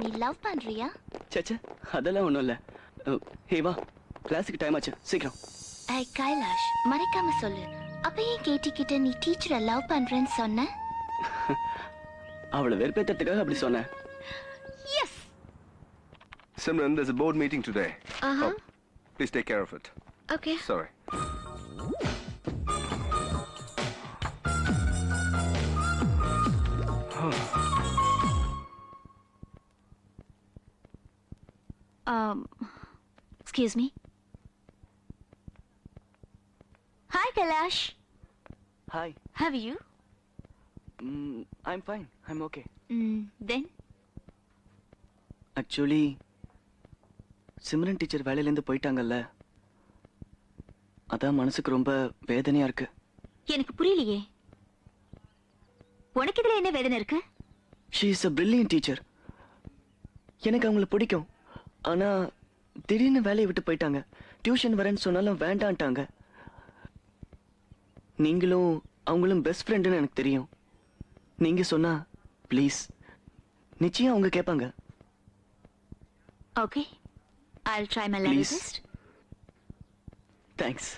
S8: நீ லவ் பண்றியா?
S4: சச்சா அதெல்லாம் ஒண்ணும் இல்ல. ஹே வா, கிளாஸுக்கு டைம் ஆச்சு, சீக்கிரம்.
S8: ஐ கைலாஷ், மறைக்காம சொல்லு. அப்ப ஏன் கேட்டிக்கிட்ட நீ டீச்சரை லவ் பண்றேன்னு சொன்ன?
S4: அவளை வெறுப்பேத்துறதுக்காக அப்படி சொன்னேன்.
S8: Yes.
S1: Simran, there's a board meeting today.
S8: Uh-huh.
S1: Oh, please take care of it.
S8: Okay.
S1: Sorry.
S8: Excuse me. Hi, Kailash.
S4: Hi.
S8: How are you?
S4: I'm fine. I'm okay.
S8: Then?
S4: Actually, Simran teacher வேலையிலேருந்து போயிட்டாங்கல்ல, அதான் மனசுக்கு ரொம்ப வேதனையா இருக்கு.
S8: எனக்கு புரியலையே. உனக்கு இதுல என்ன வேதனை இருக்கு?
S4: She is a brilliant teacher. எனக்கு அவங்கள பிடிக்கும். ஆனா திடீர்னு வேலையை விட்டு போயிட்டாங்க. டியூஷன் வரேன்னு சொன்னாலும் வேண்டான்ட்டாங்க. நீங்களும் அவங்களும் பெஸ்ட் ஃப்ரெண்டுன்னு எனக்கு தெரியும். நீங்க சொன்னா ப்ளீஸ், நிச்சயம் அவங்க கேட்பாங்க.
S8: Okay, I'll try my level
S4: Please.
S8: best.
S4: Thanks.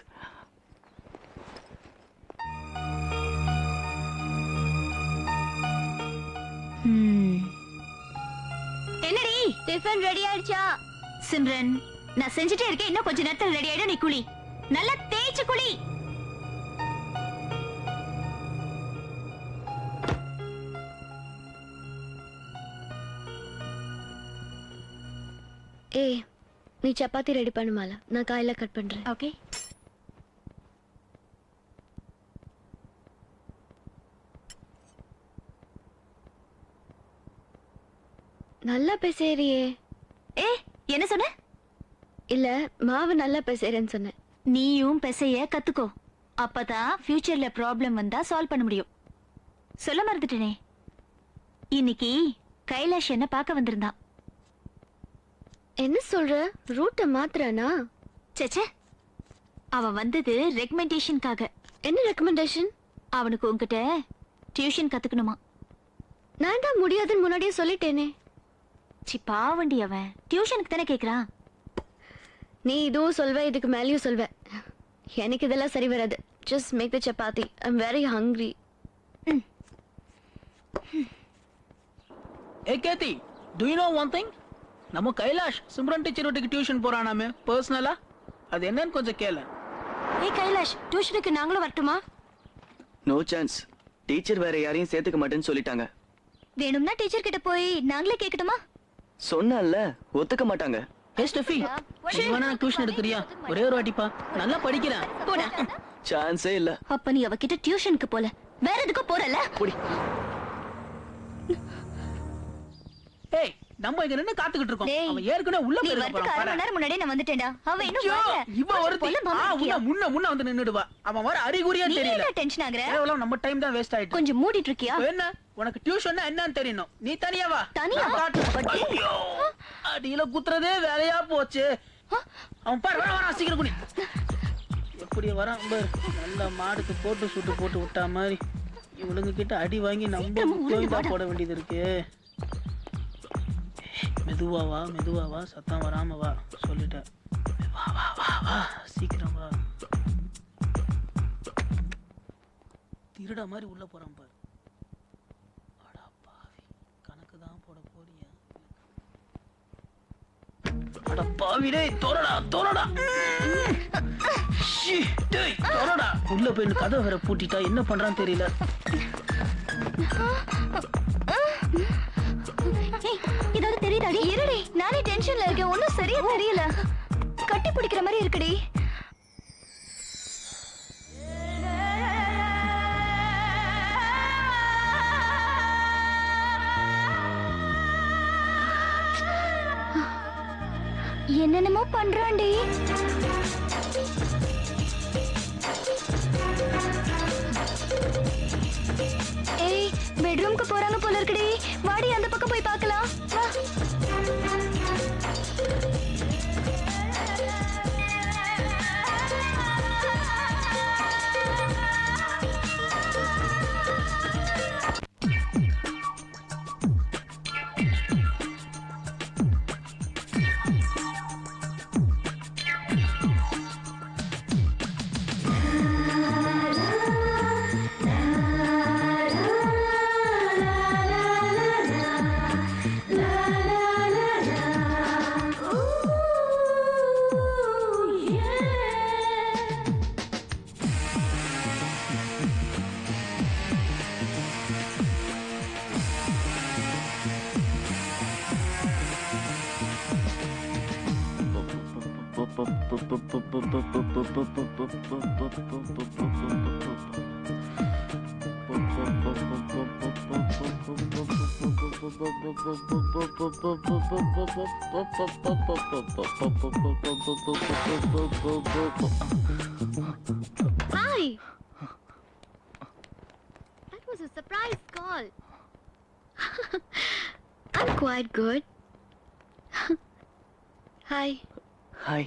S8: என்னடி டிஃபன் ரெடி ஆயிடுச்சா? சிம்ரன், நான் செஞ்சுட்டே இருக்கேன். இன்னும் கொஞ்ச நேரத்துல ரெடி ஆயிடும். நீ குளி, நல்லா தேய்ச்சு குளி.
S10: ஏய், நீ சப்பாத்தி ரெடி பண்ணுமால, நான் காயில கட் பண்றேன்.
S8: ஓகே.
S10: நல்லா பேசுறியே.
S8: ஏ, என்ன சொன்ன?
S10: இல்ல, மாவு நல்லா பேசுறேன்னு சொன்னேன்.
S8: நீயும் பெசைய கத்துக்கோ. அப்பதான் ஃபியூச்சர்ல ப்ராப்ளம் வந்தா சால்வ் பண்ண முடியும். சொல்ல மறந்துட்டேனே, இன்னைக்கு கைலாஷ் என்ன பார்க்க வந்திருந்தான்.
S10: என்ன சொல்ற? ரூட்டை மாத்துறானா?
S8: சேச்சே, அவன் வந்தது ரெக்கமெண்டேஷனுக்காக.
S10: என்ன ரெக்கமெண்டேஷன்?
S8: அவனுக்கு உன்கிட்ட டியூஷன் கத்துக்கணுமா.
S10: நான் தான் முடியாதுன்னு முன்னாடியே சொல்லிட்டேனே.
S8: சி பாவண்டி, அவன் டியூஷனுக்கு தானே கேக்குறான்.
S10: நீ இதுவும் சொல்வ, இதுக்கு மேலேயும் சொல்வ. எனக்கு இதெல்லாம் சரி வராது. Just make the chapati. I'm very hungry.
S9: Hey Kathy, do you know one thing? நம்ம கைலாஷ் சிம்ரன் டீச்சர் வீட்டுக்கு டியூஷன் போறானாமே பர்சனலா. அது என்னன்னு கொஞ்சம் கேளு.
S10: ஏய் கைலாஷ், டியூஷனுக்கு நாங்களும் வரட்டுமா?
S4: No chance. டீச்சர் வேற யாரையும் சேர்த்துக்க மாட்டேன்னு சொல்லிட்டாங்க.
S8: வேணும்னா டீச்சர் கிட்ட போய் நாங்களே கேட்கட்டுமா?
S4: சொன்னல்ல, ஒத்துக்க மாட்டாங்க.
S9: ஏ ஸ்டெஃபி, நீ வேணா டியூஷன் எடுக்கறியா? ஒரே ஒரு வாட்டிப்பா, நல்லா படிக்கிறேன்.
S8: போடா.
S4: சான்ஸே இல்ல.
S8: அப்ப நீ அவகிட்ட டியூஷனுக்கு போல, வேற எதுக்கு போறல?
S4: போடி.
S9: ஏய், நம்ம இங்க நின்னு காத்துக்கிட்டு இருக்கோம்.
S8: டேய்,
S9: அவன் ஏற்கனவே உள்ள
S8: நீ
S9: போய்
S8: வரதுக்கு அரை மணி நேரம் முன்னாடியே நான் வந்துட்டேன்டா. அவன் இன்னும்
S9: ஐயோ,
S8: வரல.
S9: இவ ஒருத்தி முன்ன வந்து நின்னுடுவா. அவன் வர அறிகுறியா
S8: நீ
S9: தெரியல.
S8: என்ன டென்ஷன் ஆகுற?
S9: கேவலம் நம்ம டைம் தான் வேஸ்ட் ஆயிட்டு.
S8: கொஞ்சம் மூடிட்டு இருக்கியா?
S9: என்ன உனக்கு டியூஷன்னா என்னன்னு தெரியணும். நீ தனியா வா.
S8: தனியா?
S9: நான் காட்டுறேன். ஐயோ, அடியில குத்துறதே வேலையா போச்சு. அவன் பாரு, வர சீக்கிரம் குனி. எப்படி வரான் பாரு. நல்ல மாடுக்கு போட்டு சுட்டு போட்டு விட்டா மாதிரி இவளுங்க கிட்ட அடி வாங்கி நம்ம கோயிலா போட வேண்டியது இருக்கு. மெதுவா வா, சத்தம் வராம வா சொல்லிட்டேன். வா வா வா வா, சீக்கிரம் வா. திருடா மாதிரி உள்ள போறான் பாரு. அடா பாவி, கணக்கு தான் போட போறியா? அட பாவி, டேய் தோறடா. ஷீ, டேய் தோறடா. உள்ள போய் கதவை வேற பூட்டிட்டா, என்ன பண்றான்னு தெரியல.
S8: ஏதாவது தெரியுதாடி? இருடி, நானே டென்ஷன்ல இருக்கேன். ஒன்னும் சரியா தெரியல. கட்டி பிடிக்கிற மாதிரி இருக்குடி. என்னென்னமோ பண்றான்டி. ஏய், பெட்ரூம்க்கு போறாங்க போல இருக்குடி. வாடி, அந்த பக்கம் போய் பார்க்கலாம். வா.
S10: Hi. That was a surprise.
S8: call. I'm quite good. Hi.
S4: Hi.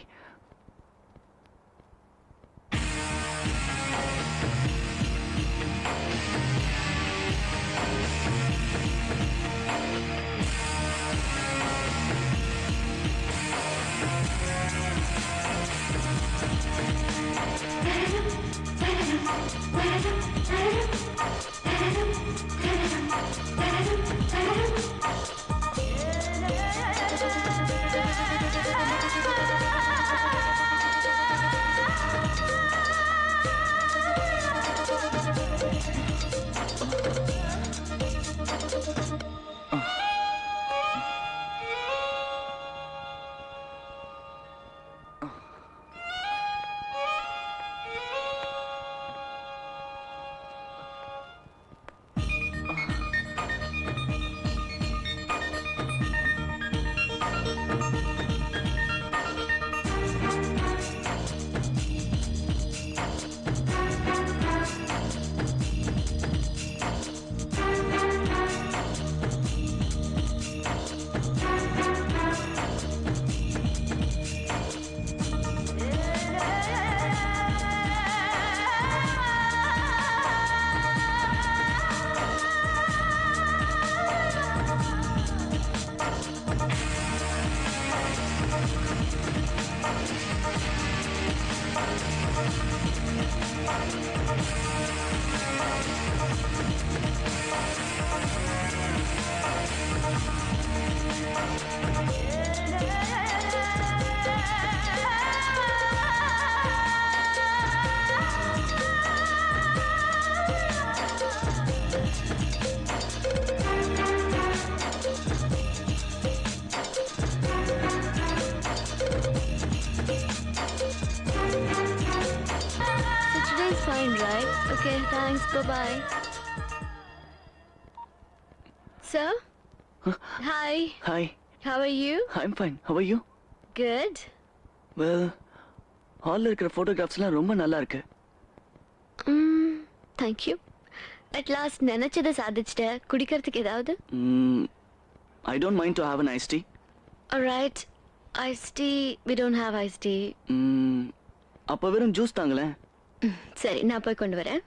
S8: Fine, right? Okay, thanks. Bye-bye. Sir? Hi.
S4: Hi.
S8: How are you?
S4: I'm fine. How are you?
S8: Good.
S4: Well, ஹாலில் இருக்கிற ஃபோட்டோகிராஃப்ஸ்லாம் ரொம்ப நல்லா இருக்கு.
S8: Thank you. At last நினைச்சதை சாதிச்சிட்ட. குடிக்கிறதுக்கு ஏதாவது?
S4: I don't mind to have an iced tea.
S8: Alright. Iced tea. We don't have iced tea.
S4: அப்போ வெறும் ஜூஸ் தாங்களேன்.
S8: சரி, நான் போய் கொண்டு வரேன்.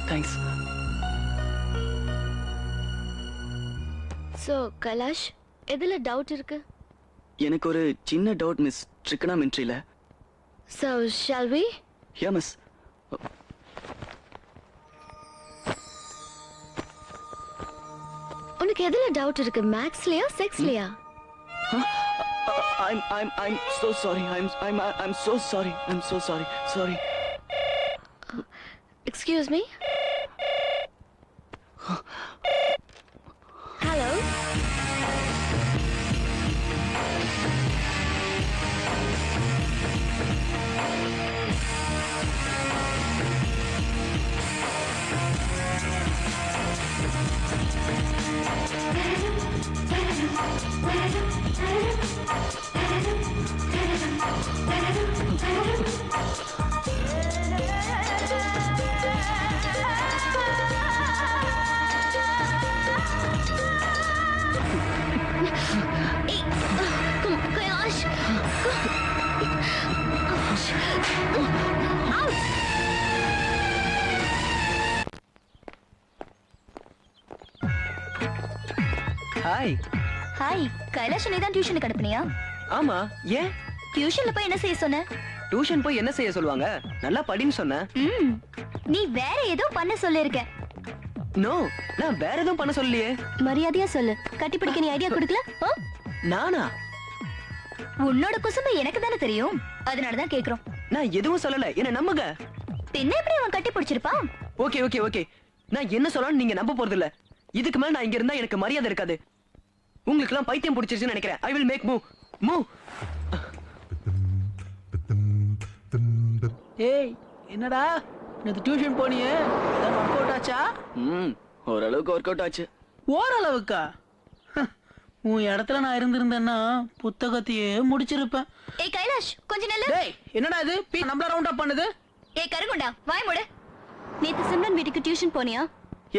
S4: தேங்க்ஸ்.
S8: So, கைலாஷ், எதுல டவுட் இருக்கு?
S4: எனக்கு ஒரு சின்ன டவுட் மிஸ் ட்ரிகனாமெட்ரியில.
S8: So, shall we?
S4: Yeah, miss.
S8: உனக்கு எதுல டவுட் இருக்கு? மேத்ஸ்லயா, செக்ஸ்லயா?
S4: I'm so sorry. I'm so sorry. I'm so sorry. Sorry.
S8: Excuse me? Hello?
S4: Hi.
S8: Hi, Kailash நீ தான் டியூஷனுக்கு அனுப்புனியா?
S4: ஆமா, ஏன்?
S8: டியூஷன்ல போய் என்ன செய்ய சொன்ன?
S4: டியூஷன் போய் என்ன செய்ய சொல்லுவாங்க? நல்லா படின்னு சொன்னேன்.
S8: நீ வேற ஏதோ பண்ண சொல்லிருக்க.
S4: நோ, நான் வேற எதுவும் பண்ண சொல்லலையே.
S8: மரியாதையா சொல்லு. கட்டி பிடிக்க நீ ஐடியா கொடுக்கல?
S4: நானா?
S8: உன்னோட குசும்பு எனக்கு தானே தெரியும். அதனாலதான் கேக்குறோம்.
S4: நான் எதுவும் சொல்லல, என்ன நம்புங்க.
S8: பின்ன எப்படி அவன் கட்டி பிடிச்சிருப்பான்?
S4: ஓகே ஓகே ஓகே, நான் என்ன சொல்லணும் நீங்க நம்ப போறது இல்ல. இதுக்கு மேல நான் இங்க இருந்தா எனக்கு மரியாதை இருக்காது. உங்களுக்கு எல்லாம் பைத்தியம் பிடிச்சிருச்சுன்னு நினைக்கிறேன். I will make move. Move.
S9: ஏய், என்னடா நேத்து டியூஷன் போனியே, ஏதாவது ஒர்க் அவுட் ஆச்சா?
S4: ஓரளவுக்கு ஒர்க் அவுட் ஆச்சு.
S9: ஓரளவுக்கா? உன் இடத்துல நான் இருந்திருந்தேன்னா புத்தகத்தையே முடிச்சிருப்பேன்.
S8: ஏய் கைலாஷ், கொஞ்ச நேரம்.
S9: டேய், என்னடா இது நம்மள ரவுண்ட் அப் பண்ணுது?
S8: ஏய் கருகுண்டா, வாய் மூடு. நேத்து சிம்ரன் வீட்டுக்கு டியூஷன் போனியா?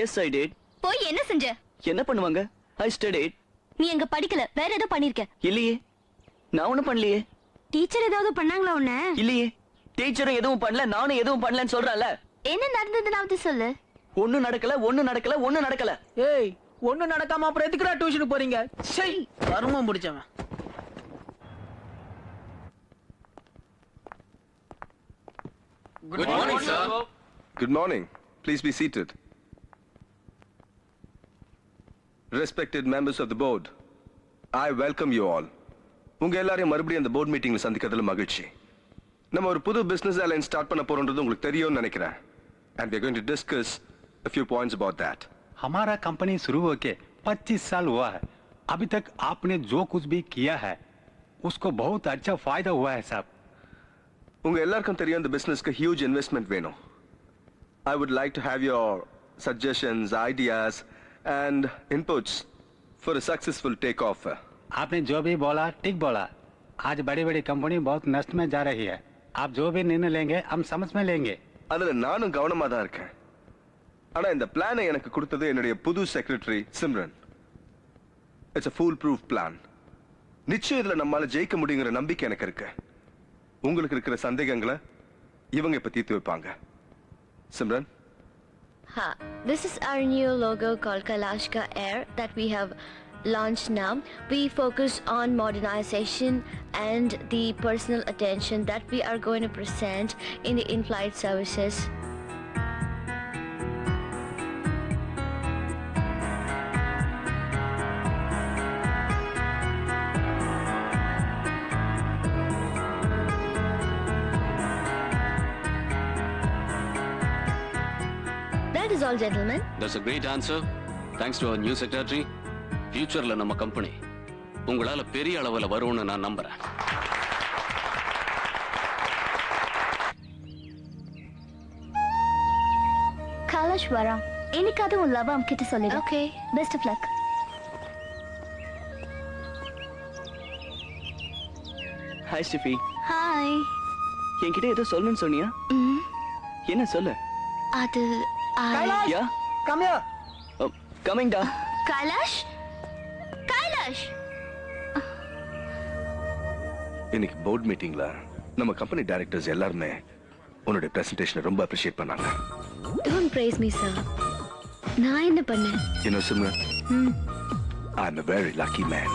S4: Yes I did.
S8: போய் என்ன செஞ்ச?
S4: என்ன பண்ணுவாங்க? I studied.
S8: நீ அங்க படிக்கல, வேற ஏதோ பண்ணிருக்க.
S4: இல்லையே, நான் ஒண்ணும் பண்ணலையே.
S6: டீச்சர் ஏதாவது பண்ணாங்களா உன்ன?
S4: இல்லையே, டீச்சரும் எதுவும் பண்ணல, நானும் எதுவும் பண்ணலன்னு சொல்றேன்ல.
S8: என்ன நடந்ததுனாவது சொல்லு.
S4: ஒண்ணும் நடக்கல, ஒண்ணும் நடக்கல, ஒண்ணும் நடக்கல.
S9: ஏய், ஒண்ணும் நடக்காம அப்புறம் எதுக்குடா டியூஷனுக்கு போறீங்க? சரி, கர்மம் பிடிச்சவன்.
S12: Good morning, sir. Good morning. Please be seated. Respected members of the board, I welcome you all. உங்க எல்லாரையும் மறுபடியும் அந்த போர்ட் மீட்டிங்ல சந்திக்கிறதுல மகிழ்ச்சி. நம்ம ஒரு புது பிசினஸ் அலையன்ஸ் ஸ்டார்ட் பண்ண போறோம்ன்றது உங்களுக்கு தெரியும்னு நினைக்கிறேன். And we are going to discuss a few points about that.
S13: हमारा कंपनी शुरू होके 25 साल हुआ है. अभी तक आपने जो कुछ भी किया है उसको बहुत अच्छा फायदा हुआ है साहब.
S12: உங்க எல்லாருக்கும் தெரியும் இந்த பிசினஸ்க்கு ஹியூஜ் இன்வெஸ்ட்மெண்ட் வேணும். I would like to have your suggestions, ideas and inputs for a successful takeoff.
S13: आपने जो भी बोला ठीक बोला. आज बड़ी बड़ी कंपनी बहुत नष्ट में जा रही है. आप जो भी निर्णय लेंगे हम समझ में लेंगे.
S12: அதுல நானும் கவனமா தான் இருக்கேன். ஆனா இந்த பிளானை எனக்கு கொடுத்தது என்னுடைய புது secretary Simran. It's a fool proof plan. நிச்சயம் இதுல நம்மால ஜெயிக்க முடியுங்கிற நம்பிக்கை எனக்கு இருக்கு. உங்களுக்கு இருக்கிற சந்தேகங்களை இவங்க இப்ப தீர்த்து வைப்பாங்க. Simran.
S10: This is our new logo called Kalashka Air that we have launched now. We focus on modernization and the personal attention that we are going to present in the in-flight services. That is all, gentlemen.
S7: That's a great answer. Thanks to our new secretary. ஃபியூச்சர்ல நம்ம company உங்களால பெரிய அளவுல வரும்னு நான் நம்புறேன்.
S8: கைலாஷ் வரா. என்னைக்காவது உன் லவ் அவன்கிட்ட சொல்லிடு. Okay, best of luck.
S4: Hi Steffi.
S8: Hi.
S4: என்கிட்ட ஏதோ சொல்லணும்னு சொன்னியா? என்ன சொல்லு?
S8: அது
S4: யா
S11: கம் ஹியர்.
S4: கமிங் டா.
S8: கைலாஷ், கைலாஷ்.
S12: இன்னைக்கு போர்ட் மீட்டிங்ல நம்ம கம்பெனி டைரக்டர்ஸ் எல்லாரும் உன்னோட பிரசன்டேஷனை ரொம்ப அப்ரிஷியேட் பண்ணாங்க.
S10: Don't praise me, sir. நான் என்ன பண்ணேன்?
S12: You know, Simran, I'm a very lucky man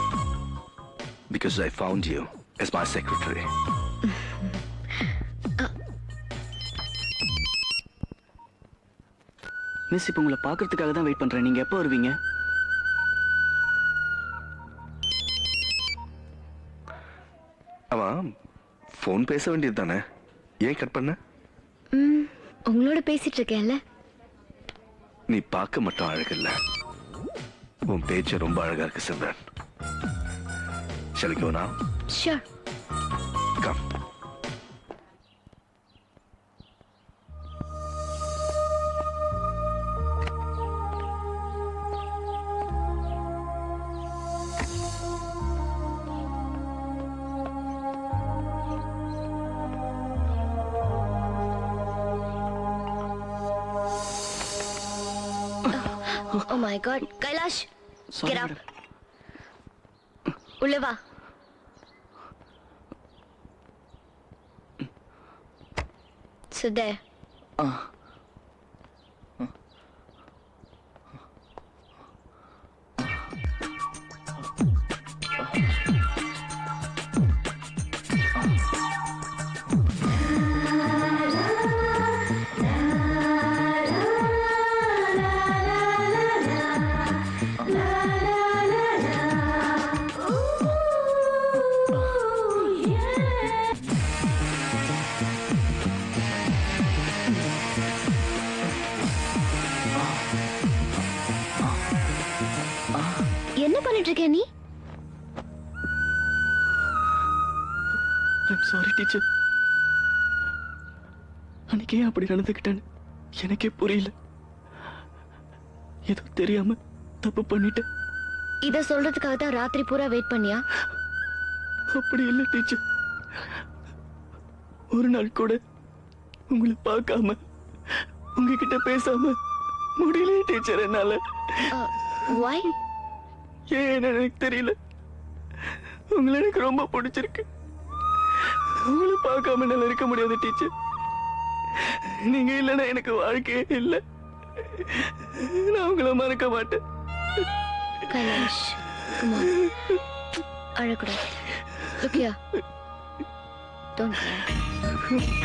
S12: because I found you as my secretary.
S4: Miss, இப்போ உங்களை பார்க்கறதுக்காக தான் வெயிட் பண்றேன். நீங்க எப்போ வருவீங்க?
S12: ஆமாம், ஃபோன் பேச வேண்டியது தானே, ஏன் கட் பண்ண?
S10: உங்களோட பேசிட்டு இருக்கேன்ல.
S12: நீ பார்க்க மட்டும் அழகில்ல, உன் பேச்சு ரொம்ப அழகா இருக்கு Simran. Shall we go now?
S10: Sure.
S12: Come.
S10: Oh my God, Kailash,
S4: Sorry,
S10: get up.
S4: madam.
S10: உள்ள வா. Sit there. பண்ணிட்டு இருக்க நீ?
S4: I'm sorry teacher. அன்னைக்கு ஏன் அப்படி நடந்துக்கிட்டேன்னு எனக்கே புரியல. ஏதோ தெரியாம தப்பு பண்ணிட்டேன்.
S10: இத சொல்றதுக்காக தான் ராத்திரி பூரா வெயிட் பண்ணியா?
S4: அப்படி இல்லை டீச்சர். ஒரு நாள் கூட உங்களை பார்க்காம உங்ககிட்ட பேசாம முடியலையே டீச்சர் என்னால.
S10: why?
S4: ஏன் எனக்கு தெரியல. உங்களை எனக்கு ரொம்ப பிடிச்சிருக்கு. உங்களை பார்க்காம என்னால இருக்க முடியாது டீச்சர். நீங்க இல்லைன்னா எனக்கு வாழ்க்கையே இல்லை. நான் உங்களை மறக்க மாட்டேன்.
S10: Kailash, come on. அழக்கூடாது. Look here. Don't cry.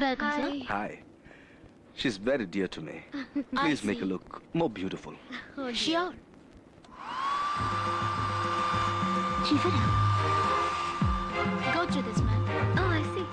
S8: Welcome, sir.
S12: Hi. She's very dear to me. Please make her look more beautiful.
S8: Sure. Shivara. Go through this, ma'am.
S10: Oh, I see.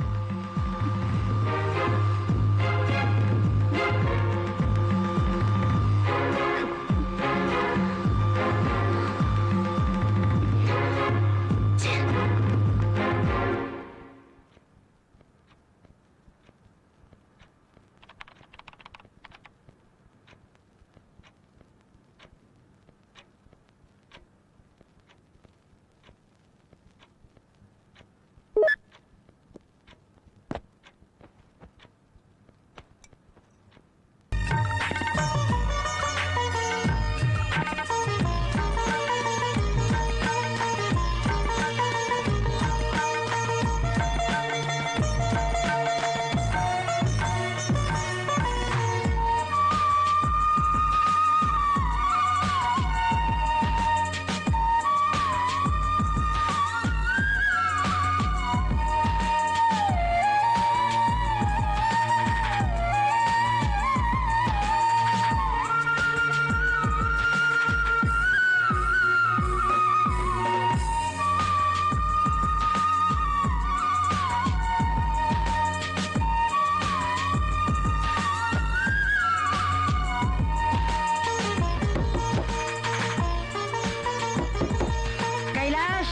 S6: Kailash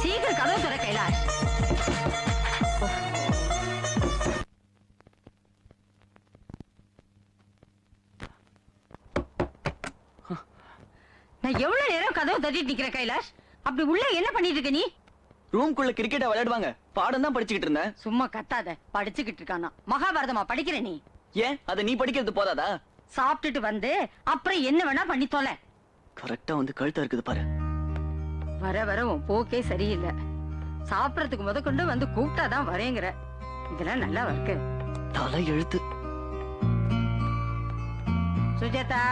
S6: சீக்கிரம் கதவு தர கைலாஷ். நான் எவ்வளவு நேரம் கதவு தட்டிட்டு நிக்கிறேன் கைலாஷ். அப்படி உள்ள என்ன பண்ணிட்டு இருக்க நீ?
S4: ரூம்குள்ள கிரிக்கெட்டை விளையாடுவாங்க, பாடம் தான் படிச்சுக்கிட்டு இருந்தேன்.
S6: சும்மா கத்தாத, படிச்சுக்கிட்டு இருக்கானா? மகாபாரதமா படிக்கிற நீ?
S4: ஏன் அதை நீ படிக்கிறது போதாதா?
S6: சாப்பிட்டுட்டு வந்து அப்புறம் என்ன வேணா பண்ணி தொலை.
S4: கரெக்டா வந்து கழுத்தா இருக்குது பாரு.
S6: வர வர உன் போக்கே சரியில்லை. சாப்பிடறதுக்கு முத கொண்டு வந்து கூப்பிட்டாதான் வரேங்கிற. இதெல்லாம் நல்லா இருக்கு.
S4: தலை எழுத்து.
S6: சுஜாதா,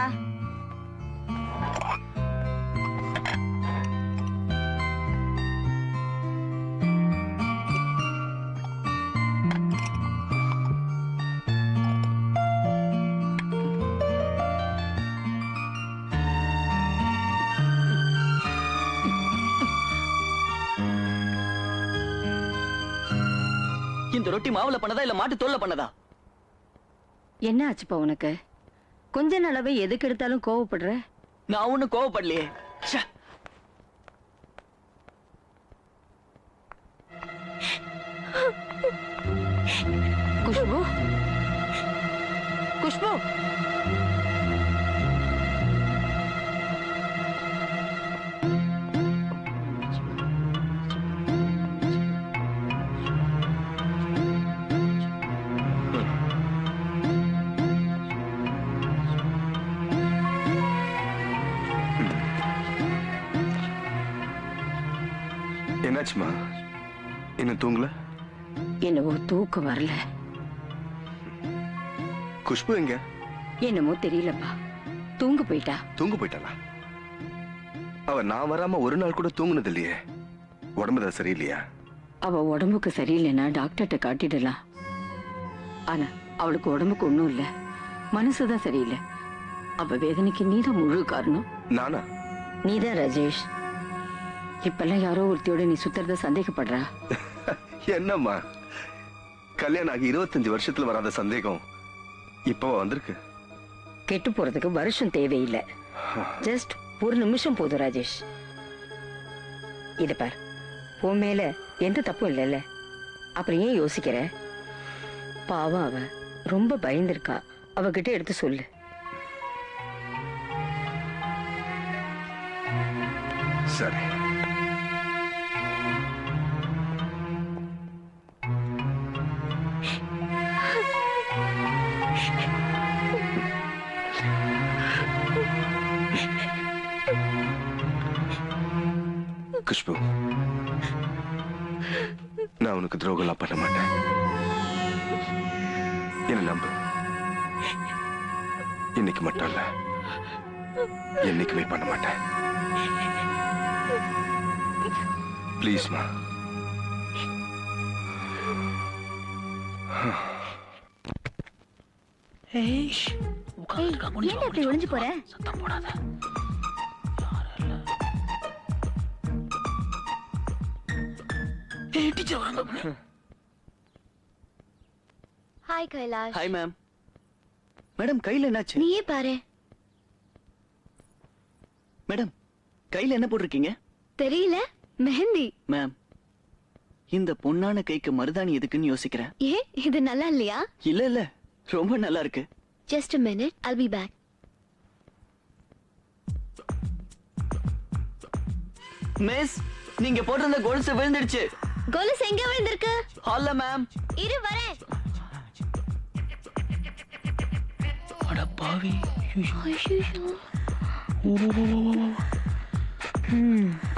S4: இந்த ரொட்டி மாவுல பண்ணதா இல்ல மாட்டு தோல்ல பண்ணதா?
S6: என்ன ஆச்சுப்பா உனக்கு? கொஞ்ச நாளாவே எதுக்கு எடுத்தாலும் கோவப்படுற.
S4: நான் ஒண்ணும் கோவப்படலையே. ச்சே.
S6: குஷ்பு, குஷ்பு,
S12: என்னாச்சுமா? இன்னும் தூங்கல?
S6: என்னவோ தூக்கம் வரல.
S12: குஷ்பு எங்க?
S6: என்னமோ தெரியலப்பா, தூங்க போயிட்டா.
S12: தூங்க போயிட்டாளா? அவ நான் வராம ஒரு நாள் கூட தூங்குனது இல்லையே. உடம்புதான் சரியில்லையா?
S6: அவ உடம்புக்கு சரியில்லைன்னா டாக்டர்கிட்ட காட்டிடலாம். ஆனா அவளுக்கு உடம்புக்கு ஒண்ணும் இல்ல, மனசுதான் சரியில்லை. அவ வேதனைக்கு நீதான் முழு காரணம்.
S12: நானா?
S6: நீதான் ராஜேஷ். இப்பெல்லாம் யாரோ ஒருத்தியோட நீ சுத்துறத சந்தேகப்படுறா.
S12: என்னம்மா, கல்யாணம் ஆகி 25 வருஷத்துல வராத சந்தேகம் இப்போ வந்திருக்கு.
S6: கெட்டு போறதுக்கு வருஷம் தேவையில்லை, ஜஸ்ட் ஒரு நிமிஷம் போதும் ராஜேஷ். இத பார், உன் மேல எந்த தப்பும் இல்லைல்ல, அப்புறம் ஏன் யோசிக்கிற? பாவம், அவ ரொம்ப பயந்துருக்கா. அவகிட்ட எடுத்து சொல்லு.
S12: சரி. குஷ்பு, நான் உனக்கு துரோகம்லாம் பண்ண மாட்டேன். என்ன நம்பு. இன்னைக்கு மட்டும் இல்ல, என்னைக்குமே பண்ண மாட்டேன். ப்ளீஸ்மா.
S9: ஏய் உட்கார்ந்துருக்கா குனிஞ்சு
S8: ஏன் இப்படி ஒளிஞ்சு போற?
S9: சத்தம் போடாத. ஏய் டீச்சர் வராங்க.
S10: Hi Kailash.
S4: Hi ma'am. Madam கையில என்னாச்சு?
S10: நீயே பாரு.
S4: மேடம் கையில என்ன போட்டிருக்கீங்க?
S10: தெரியல, மெஹந்தி.
S4: மேம் இந்த பொண்ணான கைக்கு மருதாணி எதுக்குன்னு யோசிக்கிறேன்.
S10: ஏ இது நல்லா இல்லையா?
S4: இல்ல இல்ல ரொம்ப நல்லா இருக்கு.
S10: Just a minute, I'll be back.
S4: Miss நீங்க போட்டிருந்த கொலுசு விழுந்துடுச்சு.
S10: கொலுசு எங்க விழுந்திருக்கு?
S4: ஹால்ல மேம்.
S10: இரு வரேன்.
S9: அட பாவி.
S10: ஐயோ.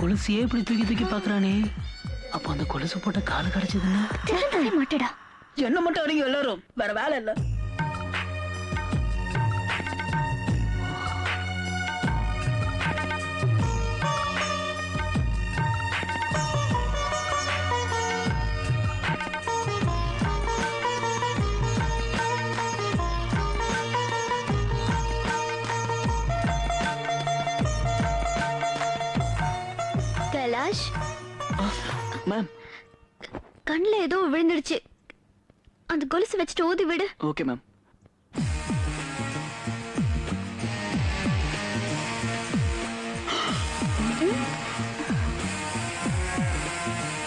S9: கொலுசு இப்படி தூக்கி தூக்கி பாக்குறானே. அப்ப அந்த கொலுசு போட்ட காலு கிடைச்சதுன்னா
S8: திறக்கவே மாட்டடா.
S9: என்ன மட்டும் அடிங்க எல்லாரும், வேற வேலை இல்ல.
S10: கைலாஷ்,
S4: மேம்
S10: கண்ணுல ஏதோ விழுந்துடுச்சு. அந்த கொலுசு வச்சுட்டு ஊதி விடு.
S4: Okay ma'am.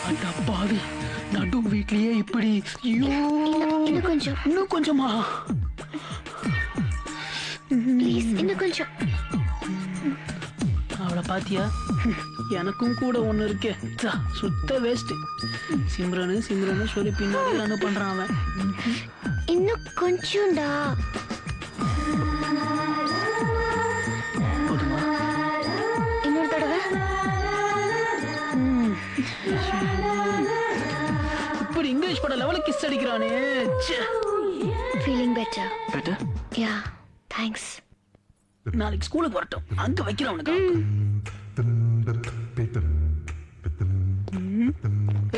S9: அட பாவி, நடு வீட்லயே இப்படி.
S10: இன்னும் கொஞ்சம்.
S9: இன்னும் கொஞ்சமா?
S10: ப்ளீஸ் இன்னும் கொஞ்சம்.
S9: அவளை பாத்தியா? எனக்கும் கூட ஒண்ணு இருக்கு. சுத்த வேஸ்ட். சிம்ரனு சிம்ரனு சொல்லி பின்னாடி ரன் பண்றான் அவன்.
S10: இன்னும் கொஞ்சம்டா.
S9: போதுமா?
S10: இன்னொரு தடவை.
S9: இப்படி இங்கிலீஷ் பட லெவலுக்கு கிஸ் அடிக்கிறானே.
S10: Feeling better.
S4: Better?
S10: Yeah, thanks.
S9: நாளைக்கு ஸ்கூலுக்கு வரட்டும், அங்க வைக்கிறேன் உனக்கு.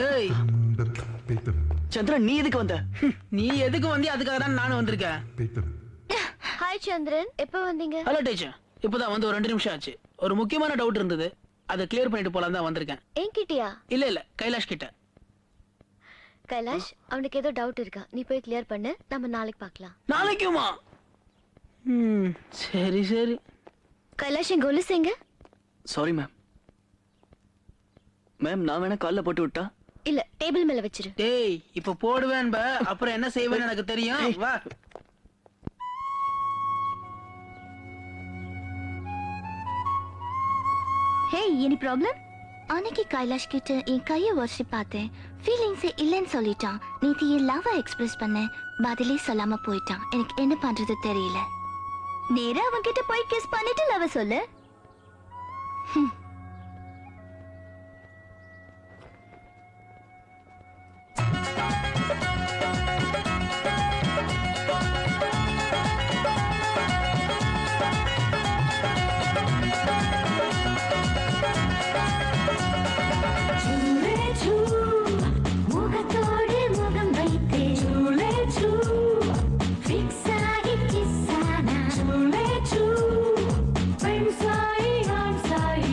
S9: ஏய்
S4: சந்திரன் நீ எதுக்கு வந்த?
S9: நீ எதுக்கு வந்தியா? அதுக்காக தான் நானும் வந்திருக்கேன்.
S10: ஹாய் சந்திரன், எப்போ வந்தீங்க?
S9: ஹலோ டீச்சர், இப்பதான் வந்து ஒரு 2 நிமிஷம் ஆச்சு. ஒரு முக்கியமான டவுட் இருந்தது, அதை கிளியர் பண்ணிட்டு போலாம் தான் வந்திருக்கேன்.
S10: என்கிட்டயா?
S9: இல்ல இல்ல, கைலாஷ் கிட்ட.
S10: கைலாஷ், அவனுக்கு ஏதோ டவுட் இருக்கா, நீ போய் கிளியர் பண்ணு. நம்ம நாளைக்கு பார்க்கலாம்.
S9: நாளைக்குமா? சரி சரி.
S10: கைலாஷ், எங்க கொலுசு எங்க?
S4: Sorry ma'am. மேம் நான் வேணா கால்ல போட்டு விட்டா?
S10: இல்ல, டேபிள் மேல வச்சிரு.
S9: டேய் இப்ப போடுவேன் பா, அப்புறம் என்ன செய்வேன்னு எனக்கு தெரியும். வா.
S8: ஹே, எனி ப்ராப்ளம்? அன்னைக்கு கைலாஷ் கிட்ட என் கையை உரசி பார்த்தேன். ஃபீலிங்ஸே இல்லைன்னு சொல்லிட்டான். நேற்று என் லவ் எக்ஸ்பிரஸ் பண்ணேன், பதிலே சொல்லாம போயிட்டான். எனக்கு என்ன பண்றது தெரியல. நேரா அவன் கிட்ட போய் கிஸ் பண்ணிட்டு லவ் சொல்லு.
S14: Friends, I, I'm sorry,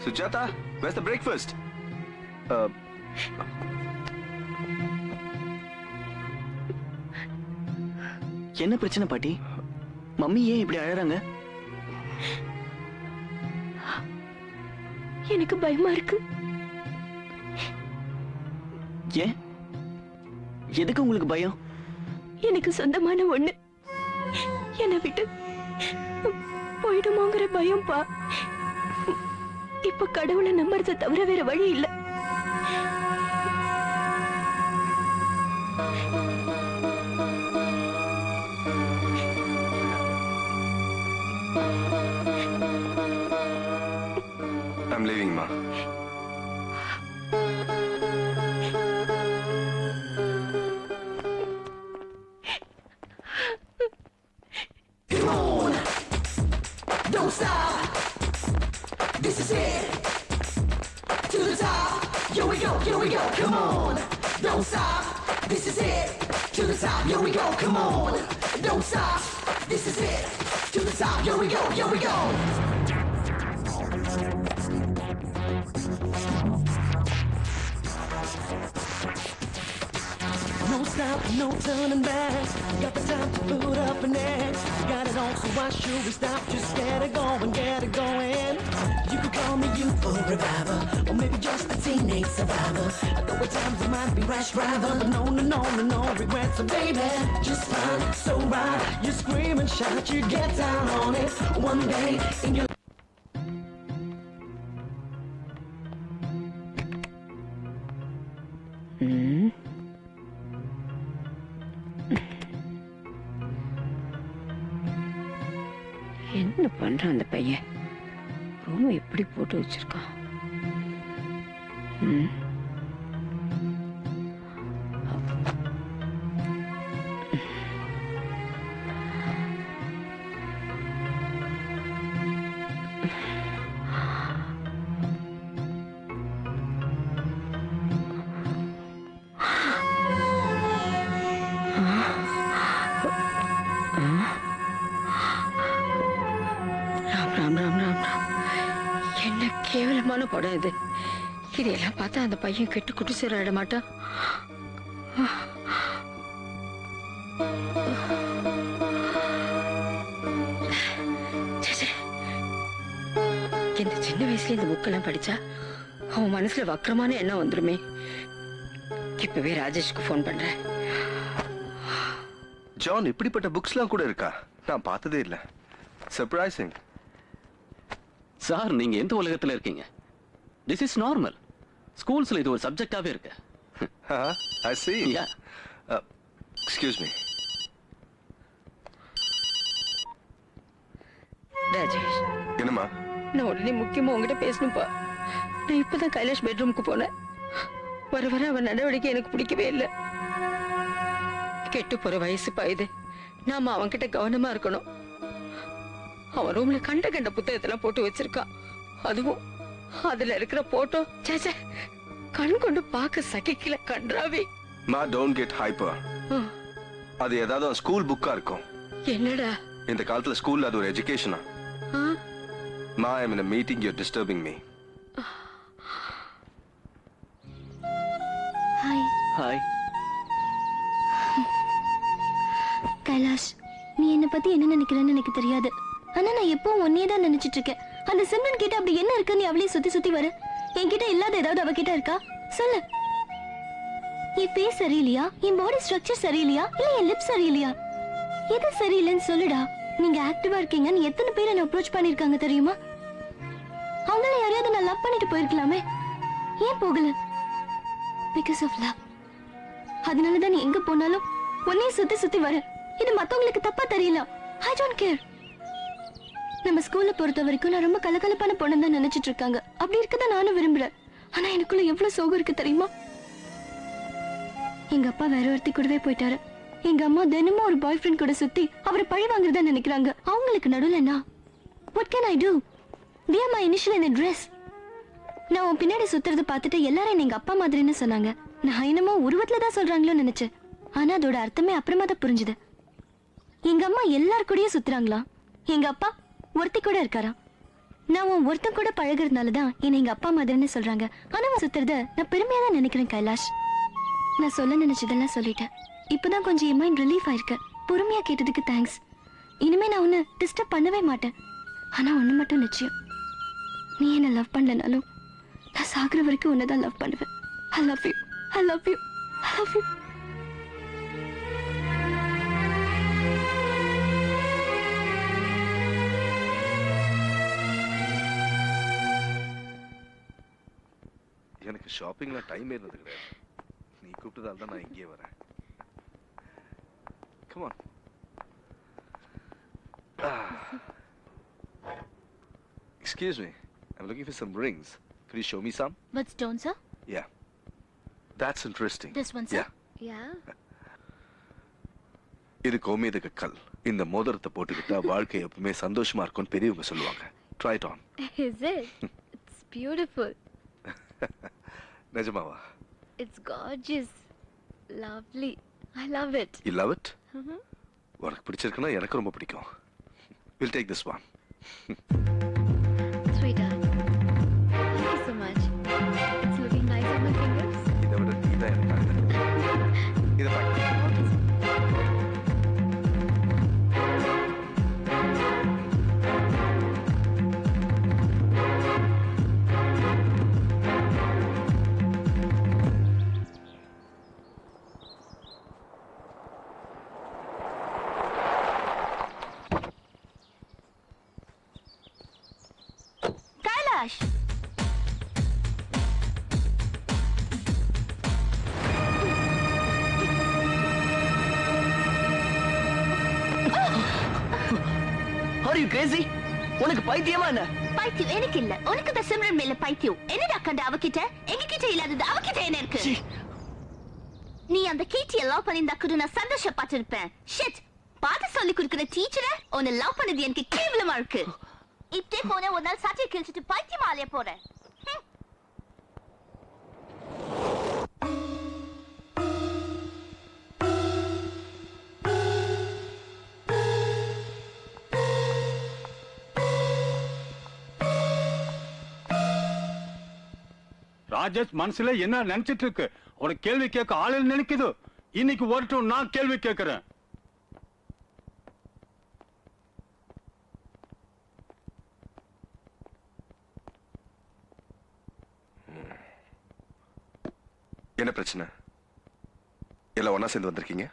S12: Sujata, where's the breakfast?
S4: என்ன பிரச்சனை பாட்டி? மம்மி ஏன் இப்படி அழறாங்க?
S8: எனக்கு பயமா இருக்கு.
S4: ஏன்? எதுக்கு உங்களுக்கு பயம்?
S8: எனக்கு சொந்தமான ஒண்ணு என்னை விட்டு போயிடுமோங்கிற பயம்பா. இப்ப கடவுளை நம்புறத தவிர வேற வழி இல்ல.
S12: I'm leaving, Ma.
S5: Come on, don't stop. This is it. To the top. Here we go, here we go. Come on, don't stop. This is it. To the top. Here we go. Come on, don't stop. This is it. To the top. Here we go, here we go. No stop, no turning back. Got the time to put up an act. Got it on, so why should we stop? Just get it going, get it going. You could call me youthful reviver, or maybe just a teenage survivor. Though at times I might be rash driver, but no, no, no, no, no regrets. So baby, just fine, so right. You scream and shout, you get down on it. One day in your
S6: என்ன பண்றான் அந்த பையன்? Room எப்படி போட்டு வச்சிருக்கான்? என்ன கேவலமான படம் இது. இதெல்லாம் பார்த்தா அந்த பையன் கெட்டு குட்டி சேர மாட்டான். இந்த சின்ன வயசுல இந்த புக்கெல்லாம் படிச்சா அவன் மனசுல வக்கரமான எண்ணம் வந்துருமே. இப்பவே ராஜேஷ்க்கு போன் பண்றேன்.
S12: ஜான், இப்படிப்பட்ட புக்ஸ்லாம் கூட இருக்கா? நான் பார்த்ததே இல்ல. சர்ப்ரைசிங்.
S7: சார், நீங்க எந்த உலகத்துல இருக்கீங்க? This is normal. ஸ்கூல்ஸ்ல இது ஒரு சப்ஜெக்டாவே இருக்கு.
S12: I see.
S7: Yeah.
S12: Excuse me.
S6: Rajesh,
S12: என்னம்மா?
S6: நான் உடனே முக்கியமா உங்ககிட்ட பேசணும்ப்பா. நான் இப்பதான் கைலாஷ் பெட்ரூமுக்கு போனேன். வர வர அவன் நடவடிக்கை எனக்கு பிடிக்கவே இல்லை. கெட்டு போற வயசுப்பா இது. நாம அவன்கிட்ட கவனமா இருக்கணும். அவன் ரூம்ல கண்ட கண்ட புத்தகத்தெல்லாம் போட்டு வச்சிருக்கான். அதுவும் அதுல இருக்கிற போட்டோ சேச்சே கண் கொண்டு பார்க்க சகிக்கல. கன்றாவி.
S12: மா, டோன்ட் கெட் ஹைப்பர். அது ஏதாவது ஸ்கூல் புக்கா இருக்கும்.
S6: என்னடா
S12: இந்த காலத்துல ஸ்கூல்ல அது ஒரு எஜுகேஷனா? மா, ஐ அம் இன் a meeting, you're disturbing me.
S8: Hi.
S4: Hi.
S8: Kailash, நீ என்ன பத்தி என்ன நினைக்கிறேன்னு எனக்கு தெரியாது. ஆனா நான் எப்பவும் ஒன்னே தான் நினைச்சிட்டு இருக்கேன். அந்த சிம்ரன் கிட்ட அப்படி என்ன இருக்கு? நீ அவளே சுத்தி சுத்தி வர. என்கிட்ட இல்லாத ஏதாவது அவகிட்ட இருக்கா? சொல்லு. என் ஃபேஸ் சரியில்லையா? என் பாடி ஸ்ட்ரக்சர் சரியில்லையா? இல்ல என் லிப் சரியில்லையா? எது சரியில்லைன்னு சொல்லுடா. நீங்க ஆக்டிவா இருக்கீங்கன்னு எத்தனை பேர் என்ன அப்ரோச் பண்ணிருக்காங்க தெரியுமா? அவங்கள யாரையாவது நான் லவ் பண்ணிட்டு போயிருக்கலாமே. ஏன் போகல? Because of love. அதனாலதான் நீ எங்க போனாலும் ஒன்னே சுத்தி சுத்தி வர. இது மத்தவங்களுக்கு தப்பா தெரியல. I don't care. நம்ம ஸ்கூல்ல பொறுத்த வரைக்கும் நான் ரொம்ப கலகலப்பான பொண்ணு தான் நினைச்சிட்டு இருக்காங்க. அப்படி இருக்கதான் நானும் விரும்புறேன். ஆனா எனக்குள்ள எவ்வளவு சோகம் இருக்கு தெரியுமா? எங்க அப்பா வேற ஒருத்தி கூடவே போயிட்டாரு. எங்க அம்மா தினமும் ஒரு பாய் ஃப்ரெண்ட் கூட சுத்தி அவரை பழி வாங்குறதா நினைக்கிறாங்க. அவங்களுக்கு நடுவுல என்ன? What can I do? They are my initial in a dress. நான் உன் பின்னாடி சுத்துறது பார்த்துட்டு எல்லாரும் எங்க அப்பா மாதிரின்னு சொன்னாங்க. நான் என்னமோ உருவத்துல தான் சொல்றாங்களோ நினைச்சேன். ஆனா அதோட அர்த்தமே அப்புறமா தான் புரிஞ்சுது. எங்க அம்மா எல்லார் கூடயும் சுத்துறாங்களா? எங்க அப்பா ஒருத்தி கூட இருக்காரா? நான் உன் ஒருத்தன் கூட பழகுறதுனால தான் என்னை எங்க அப்பா மாதிரின்னு சொல்றாங்க. ஆனா உன் சுத்துறத நான் பெருமையா தான் நினைக்கிறேன் கைலாஷ். நான் சொல்ல நினைச்சதெல்லாம் சொல்லிட்டேன். இப்பதான் கொஞ்சம் என் மைண்ட் ரிலீஃப் ஆயிருக்கு. பொறுமையா கேட்டதுக்கு தேங்க்ஸ். இனிமே நான் உன்னை டிஸ்டர்ப் பண்ணவே மாட்டேன். ஆனா ஒண்ணு மட்டும் நிச்சயம், நீ என்ன லவ் பண்ணலனாலும் நான் சாகுற வரைக்கும் உன்னை தான் லவ் பண்ணுவேன். I love you. I love you. I love you.
S12: எனக்கு ஷாப்பிங்ல டைம் இருந்தது கிடையாது. நீ கூப்பிட்டதால தான் நான் இங்கே வரேன். Come on. Excuse me. I'm looking for some rings. Could you show me some?
S8: What stone, sir?
S12: Yeah. That's interesting.
S8: This one, sir?
S12: Yeah.
S10: Yeah.
S12: இது கோமேதக கல். இந்த மோதிரத்தை போட்டுக்கிட்டா வாழ்க்கை எப்பவுமே சந்தோஷமா இருக்கும்னு பெரியவங்க சொல்லுவாங்க. Try it on.
S10: Is it? It's beautiful.
S12: நிஜமாவா?
S10: It's gorgeous. Lovely. I love it.
S12: You love it? உனக்கு பிடிச்சிருக்குன்னா எனக்கு ரொம்ப பிடிக்கும். We'll take this one.
S10: Sweetheart. Thank you so much. It's looking nice on my fingers.
S12: இதை விட இதான் எனக்கு இதை பாக்க.
S8: Kailash,
S4: Are you crazy? உனக்கு பைத்தியமா என்ன?
S8: பைத்தியம் எனக்கு இல்ல, உனக்கு தான் சிம்ரன் மேல பைத்தியம். என்னடா கண்ட அவகிட்ட? எங்க கிட்ட இல்லாதது அவகிட்ட என்ன இருக்கு? நீ அந்த கீட்டிய லவ் பண்ணிருந்தா கூட நான் சந்தோஷப்பட்டிருப்பேன். ஷிட், பாட்டு சொல்லி கொடுக்கிற டீச்சரை உன்னை லவ் பண்ணது எனக்கு கேவலமா இருக்கு. இப்படியே போன ஒரு நாள் சாட்சியை கிழிச்சிட்டு பைத்தியமா அலைய போறேன்.
S13: ராஜேஷ் மனசுல என்ன நினைச்சிட்டு இருக்கு? ஒரு கேள்வி கேட்க ஆளு நினைக்குது. இன்னைக்கு வரட்டும், நான் கேள்வி கேட்கிறேன்.
S12: என்ன பிரச்சனை? எல்லாம் ஒண்ணா சேர்ந்து வந்திருக்கீங்க?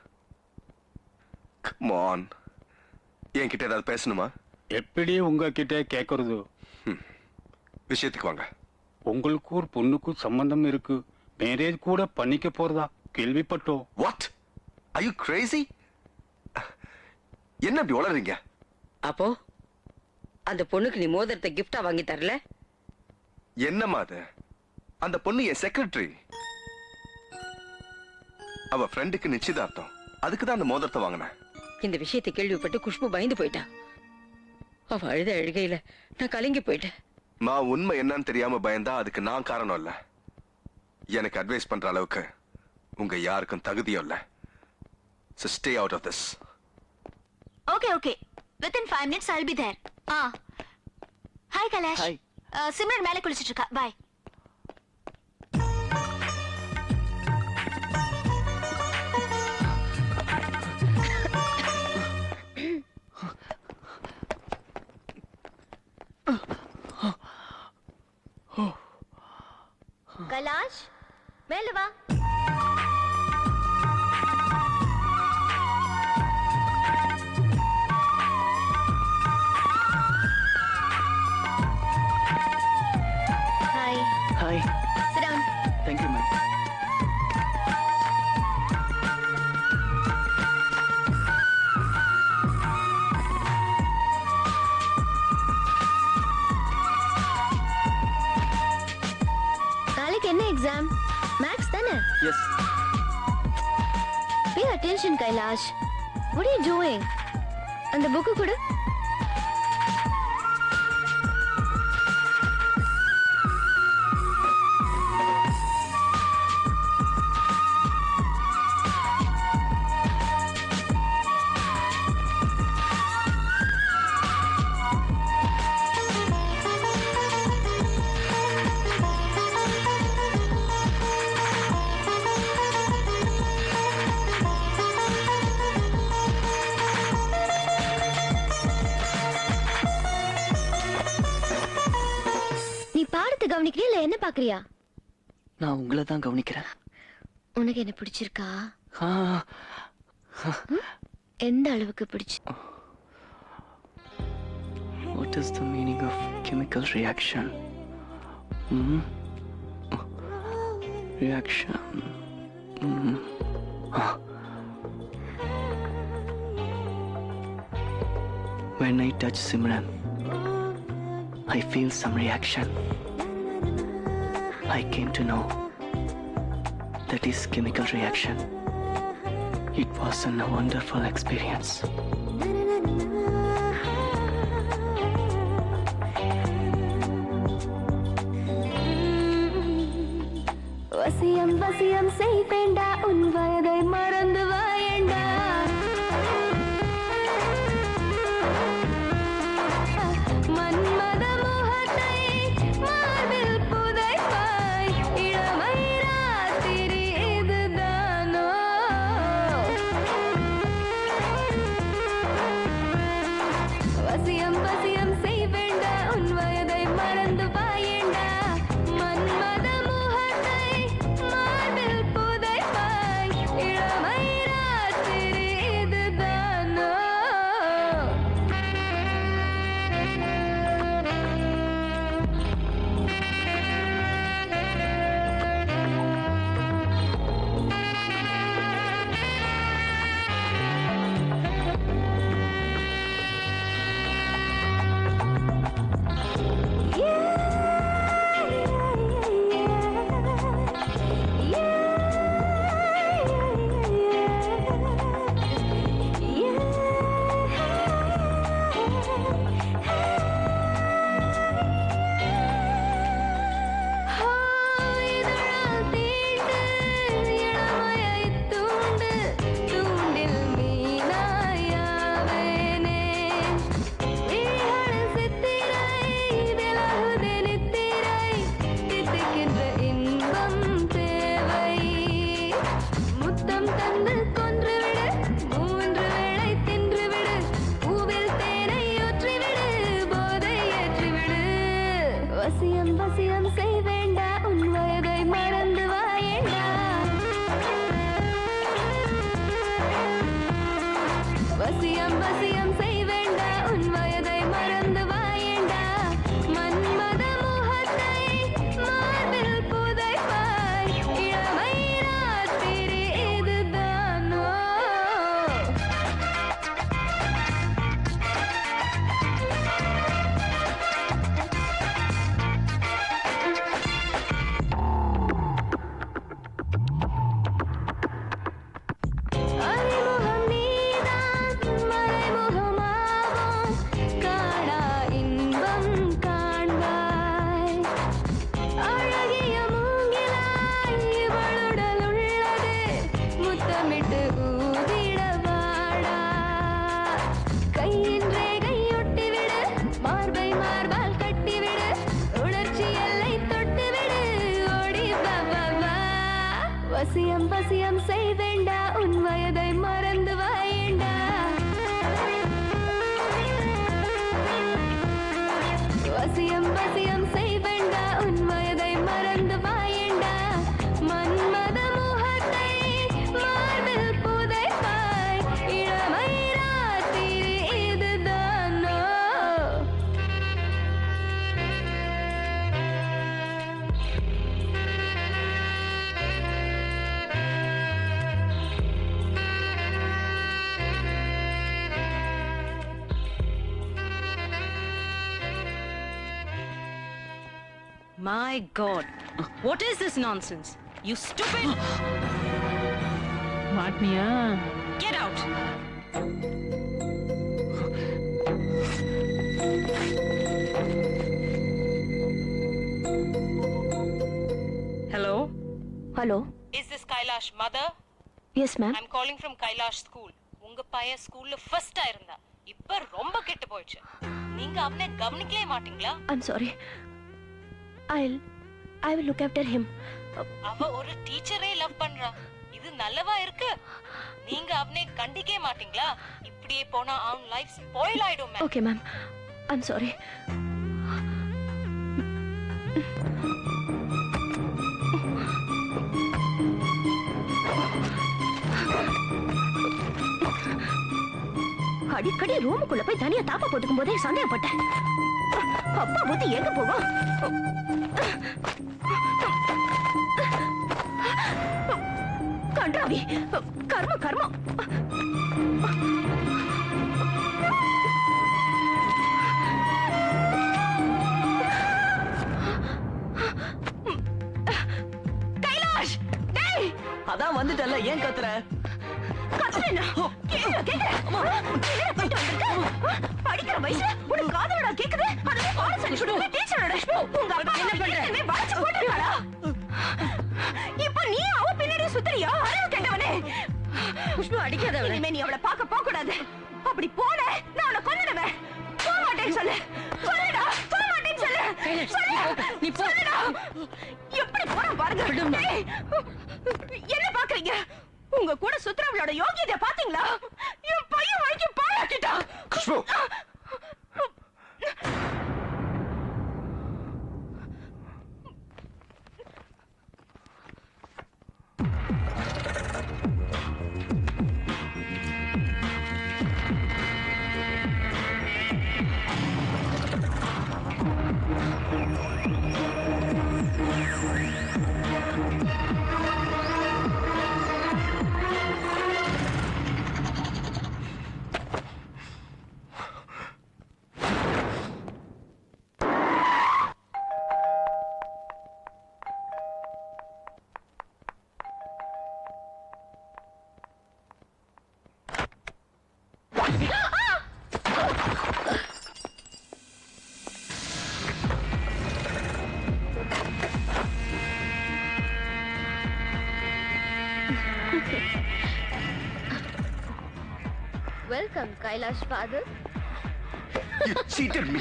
S12: Come on. என்கிட்ட ஏதாவது பேசணுமா?
S13: எப்படி உங்ககிட்ட கேட்கறது?
S12: விஷயத்துக்கு வாங்க.
S13: உங்களுக்கு ஒரு பொண்ணுக்கும் சம்பந்தம் இருக்கு. மேரேஜ் கூட பண்ணிக்க போறதா கேள்விப்பட்டோம்.
S12: What? Are you crazy? என்ன இப்படி உளறீங்க?
S14: அப்போ அந்த பொண்ணுக்கு நீ மோதிரத்தை கிஃப்டா வாங்கி தரல?
S12: என்னம்மா அது? அந்த பொண்ணு என் செக்ரட்டரி. அவ ஃப்ரெண்டுக்கு நிச்சயதார்த்தம். அதுக்கு தான் அந்த மோதிரத்தை வாங்கினேன்.
S14: இந்த விஷயத்தை கேள்விப்பட்டு குஷ்பு பயந்து போயிட்டா. அவ அழுத அழுகையில நான் கலங்கி போயிட்டேன்.
S12: உண்மை என்னன்னு தெரியாம பயந்தா அதுக்கு நான் காரணம் இல்ல. எனக்கு அட்வைஸ் பண்ற அளவுக்கு உங்க யாருக்கும் தகுதியும் இல்ல. So stay out of this.
S8: Okay. Within 5 minutes I'll be there. Hi Kailash.
S4: Hi.
S8: Simran மேல குளிச்சிட்டு இருக்கா. Bye.
S10: Kailash, மேல வா. Hi.
S4: Hi.
S10: Sit down.
S4: Thank you, ma'am.
S10: நாளைக்கு என்ன எக்ஸாம்? மேத்ஸ் தானே?
S4: Yes.
S10: Pay attention, Kailash. What are you doing? அந்த book கொடு. கவனிக்கிறியா இல்ல என்ன பாக்குறியா?
S4: நான் உங்களை தான் கவனிக்கிறேன்.
S10: உனக்கு என்ன பிடிச்சிருக்கா?
S4: ஆ,
S10: எந்த அளவுக்கு பிடிச்சு?
S4: What is the meaning of chemical reaction? Reaction. When I touch Simran, I feel some reaction. I came to know that is chemical reaction. It was a wonderful experience.
S5: வசியம் வசியம் செய்வேண்டா உன் வயதை மறந்து வாயேண்டா மன்மத முகத்தை மார்பில் புதைப்பாய் இளமை ராத்திரி இதுதானோ வசியம் வசியம் செய்வேண்டா உன் வயதை மறந்து வாயேண்டா மன்மத மார்பில் புதைப்பாய் இளமை ராத்திரி இதுதானோ வசியம் வசியம் செய்வேண்டா உன் வயதை மறந்து வாயேண்டா வசியம் வசியம் செய்வேண்டா உன் வயதை மறந்து வாயேண்டா மன்மத முகத்தை மார்பில் புதைப்பாய் இளமை ராத்திரி இதுதானோ அறிமுகம் நீதான் மறைமுகமாவோம் காணா இன்பம் காண்பாய் அழகிய மூங்கிலாய் இவளுடல் உள்ளது முத்தமிட்டு ஊதிட வாடா கையின் ரேகையொட்டிவிடு மார்பை மார்பால் கட்டிவிடு உணர்ச்சி எல்லை தொட்டுவிடு ஓடி வா வா வா வசியம் வசியம் செய்வேண்டா உன் வயதை மறந்து வாயேண்டா வசியம் வசியம் செய்வேண்டா உன் வயதை மறந்து வாயேண்டா மன்மத முகத்தை மார்பில் புதைப்பாய் இளமை ராத்திரி இதுதானோ
S15: My God, what is this nonsense? You stupid!
S9: மாட்னியா?
S15: Get out! Hello?
S10: Hello?
S15: Is this Kailash mother?
S10: Yes, ma'am.
S15: I'm calling from Kailash school. உங்க பையன் ஸ்கூல்ல ஃபர்ஸ்டா இருந்தா. இப்ப ரொம்ப கெட்டு போயிடுச்சு. நீங்க அவனை கவனிக்கவே மாட்டீங்களா?
S10: I'm sorry. I will look after him.
S15: அவ ஒரு டீச்சரே லவ் பண்றா. இது நல்லவா இருக்கு? நீங்க அவனை கண்டிக்கவே மாட்டீங்களா? இப்படியே போனா அவன் லைஃப் ஸ்பாயில் ஆயிடும்.
S10: Okay, ma'am. I'm sorry.
S8: அடிக்கடி ரூமுக்குள்ள போய் தனியா தாப்பா போட்டுக்கும் போதே சந்தேகப்பட்டேன். அப்பா புத்தி எங்க போகும்? கன்றாவி, கர்மம் கர்மம். கைலாஷ், டேய்,
S4: அதான் வந்துட்டல்ல, ஏன் கத்துற?
S8: படிக்கிற வயசுல உனக்கு காதலடா கேக்குது. அதுவே பாடசாலை டீச்சரோட உங்க அப்பா என்ன பண்றே வளைச்சு போட்டுருக்காளா? இப்ப நீ அவ பின்னாடி சுத்துறியா? அறிவு கேட்டவனே. குஷ்பு அடிக்காதவளே. இனிமே நீ அவளை பார்க்க போக கூடாது. அப்படி போன நான் அவளை கொன்னுடுவேன். போக மாட்டேன்னு சொல்லு. சொல்லுடா, போக மாட்டேன்னு சொல்லு. நீ போடா. எப்படி போற பாருங்க. என்ன பாக்குறீங்க? உங்க கூட சுத்துறவளோட யோகியதை பாத்தீங்களா? என் பையன் வாழ்க்கை பாழாக்கிட்டான்.
S12: Khushbu,
S10: Welcome, Kailash father.
S12: You cheated me.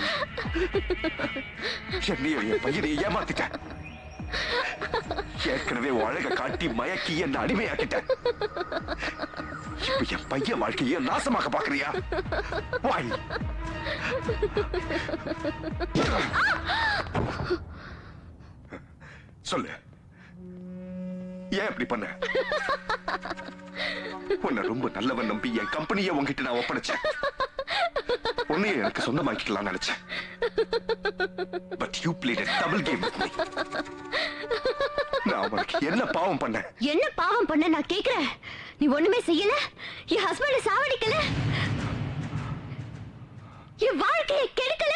S12: என்னையும் என் பையனை ஏமாத்திட்ட. ஏற்கனவே அழக காட்டி மயக்கி என்ன அடிமையாக்கிட்ட. இப்ப என் பையன் வாழ்க்கையை நாசமாக்க பாக்குறியா? Why? சொல்லு, ஏன் இப்படி பண்ண? உன்னை ரொம்ப நல்லவன் நம்பி என் கம்பெனியை உன்கிட்ட நான் ஒப்படைச்சேன். உன்னையே எனக்கு சொந்தமாக்கிக்கலாம் நினைச்சேன். But you played a double game with me. நான் உனக்கு என்ன பாவம் பண்ண?
S8: என்ன பாவம் பண்ண நான் கேக்குறேன். நீ ஒண்ணுமே செய்யல. என் ஹஸ்பண்ட சாவடிக்கல. என் வாழ்க்கையை கெடுக்கல.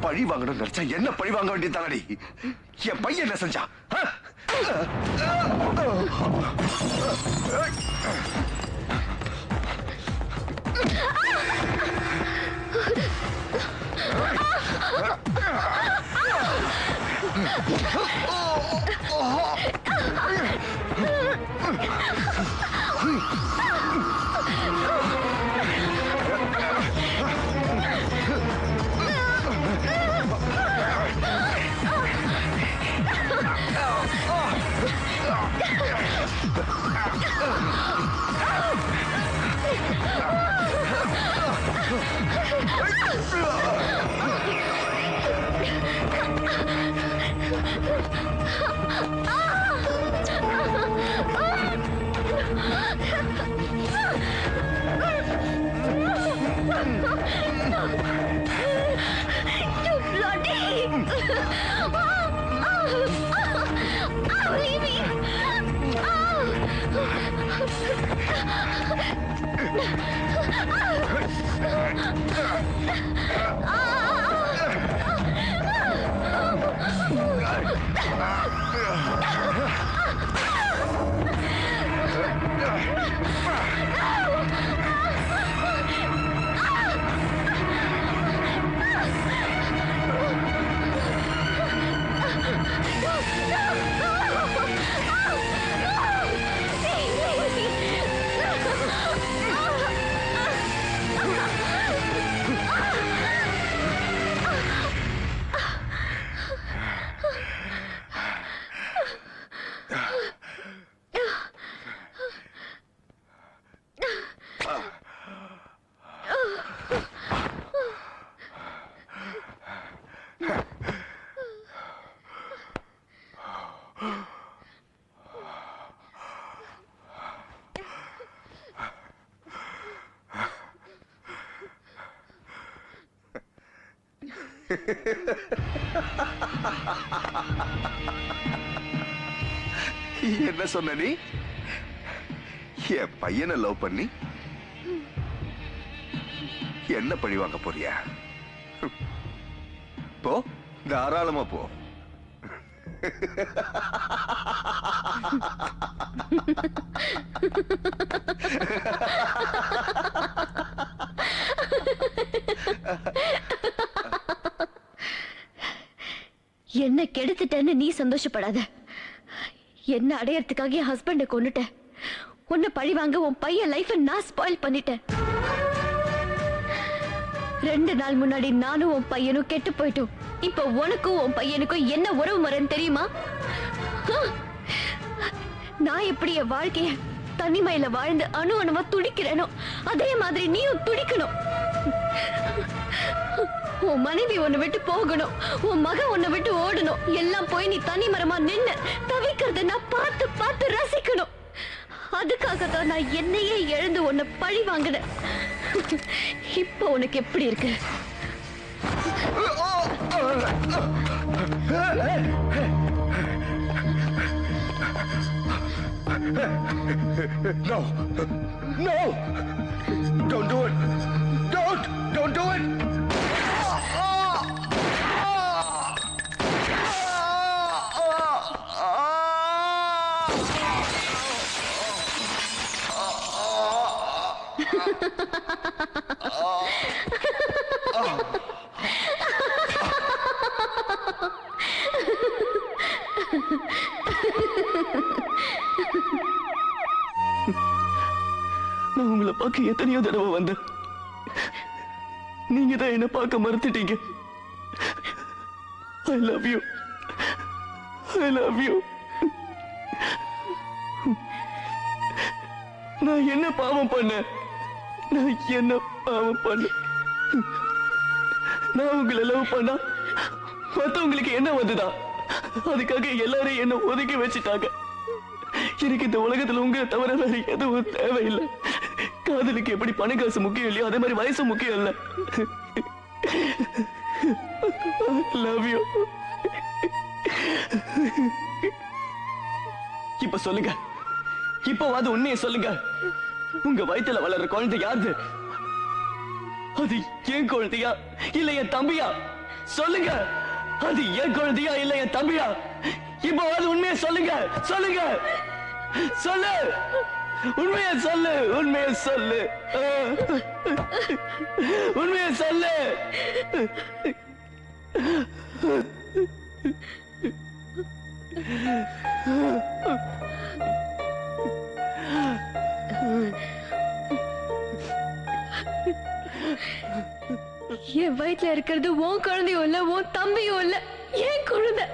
S12: பழி வாங்கணும்னு நினைச்சா என்ன பழி வாங்க வேண்டியதானடி? என் பையன் என்ன செஞ்சா? என்ன சொன்ன நீ? என் பையனை லவ் பண்ணி என்ன பழி வாங்க போறியா? போ, தாராளமா போ.
S10: என்ன கெடுத்துட்டேன்னு நீ சந்தோஷப்படாத. என்ன அடையறதுக்காக என் ஹஸ்பண்டை கொன்னுட்ட. உன்னை பழி வாங்க உன் பையன் லைஃபை நான் ஸ்பாயில் பண்ணிட்டேன். 2 நாள் முன்னாடி நானும் உன் பையனும் கெட்டு போயிட்டோம். இப்ப உனக்கும் உன் பையனுக்கும் என்ன உறவு முறைன்னு தெரியுமா? நான் எப்படி என் வாழ்க்கைய தனிமையில வாழ்ந்து அணு அணுவா துடிக்கிறேனோ அதே மாதிரி நீயும் துடிக்கணும். உன் மனைவி உன்னை விட்டு போகணும், உன் மகன் உன்னை விட்டு ஓடணும். எல்லாம் போய் நீ தனி மரமா நின்னு தவிக்கிறத நான் பார்த்து பார்த்து ரசிக்கணும். அதுக்காகத்தான் நான் என்னையே எழுந்து உன்னை பழி வாங்கினேன். இப்ப உனக்கு எப்படி இருக்கு?
S12: No! No! Don't do it! Don't do it!
S4: நான் உங்களை பார்க்க எத்தனையோ தடவை வந்தேன். நீங்க தான் என்ன பார்க்க மறுத்துட்டீங்க. I love you. I love you. நான் என்ன பாவம் பண்ணேன்? நான் உங்களை லவ் பண்ணா மத்தவங்களுக்கு என்ன வந்துதா? அதுக்காக எல்லாரும் என்ன ஒதுக்கி வச்சுட்டாங்க. எனக்கு இந்த உலகத்துல உங்க தவிர வேற எதுவும் தேவையில்லை. காதலுக்கு எப்படி பணம் காசு முக்கியம் இல்லையோ அதே மாதிரி வயசு முக்கியம் இல்ல. Love you. இப்ப சொல்லுங்க, இப்பவாது உண்மையை சொல்லுங்க. உங்க வயித்துல வளர்ற குழந்தை யாரு? அது என் குழந்தையா இல்ல என் தம்பியா? சொல்லுங்க, அது என் குழந்தையா இல்ல என் தம்பியா? இப்பவாது உண்மையை சொல்லுங்க. சொல்லுங்க, சொல்லு, உண்மையை சொல்லு, உண்மையை சொல்லு, உண்மையை சொல்லு.
S10: என் வயிற்றுல இருக்கிறது உன் குழந்தையும் இல்ல, உன் தம்பியும் இல்ல, என் குழந்தை.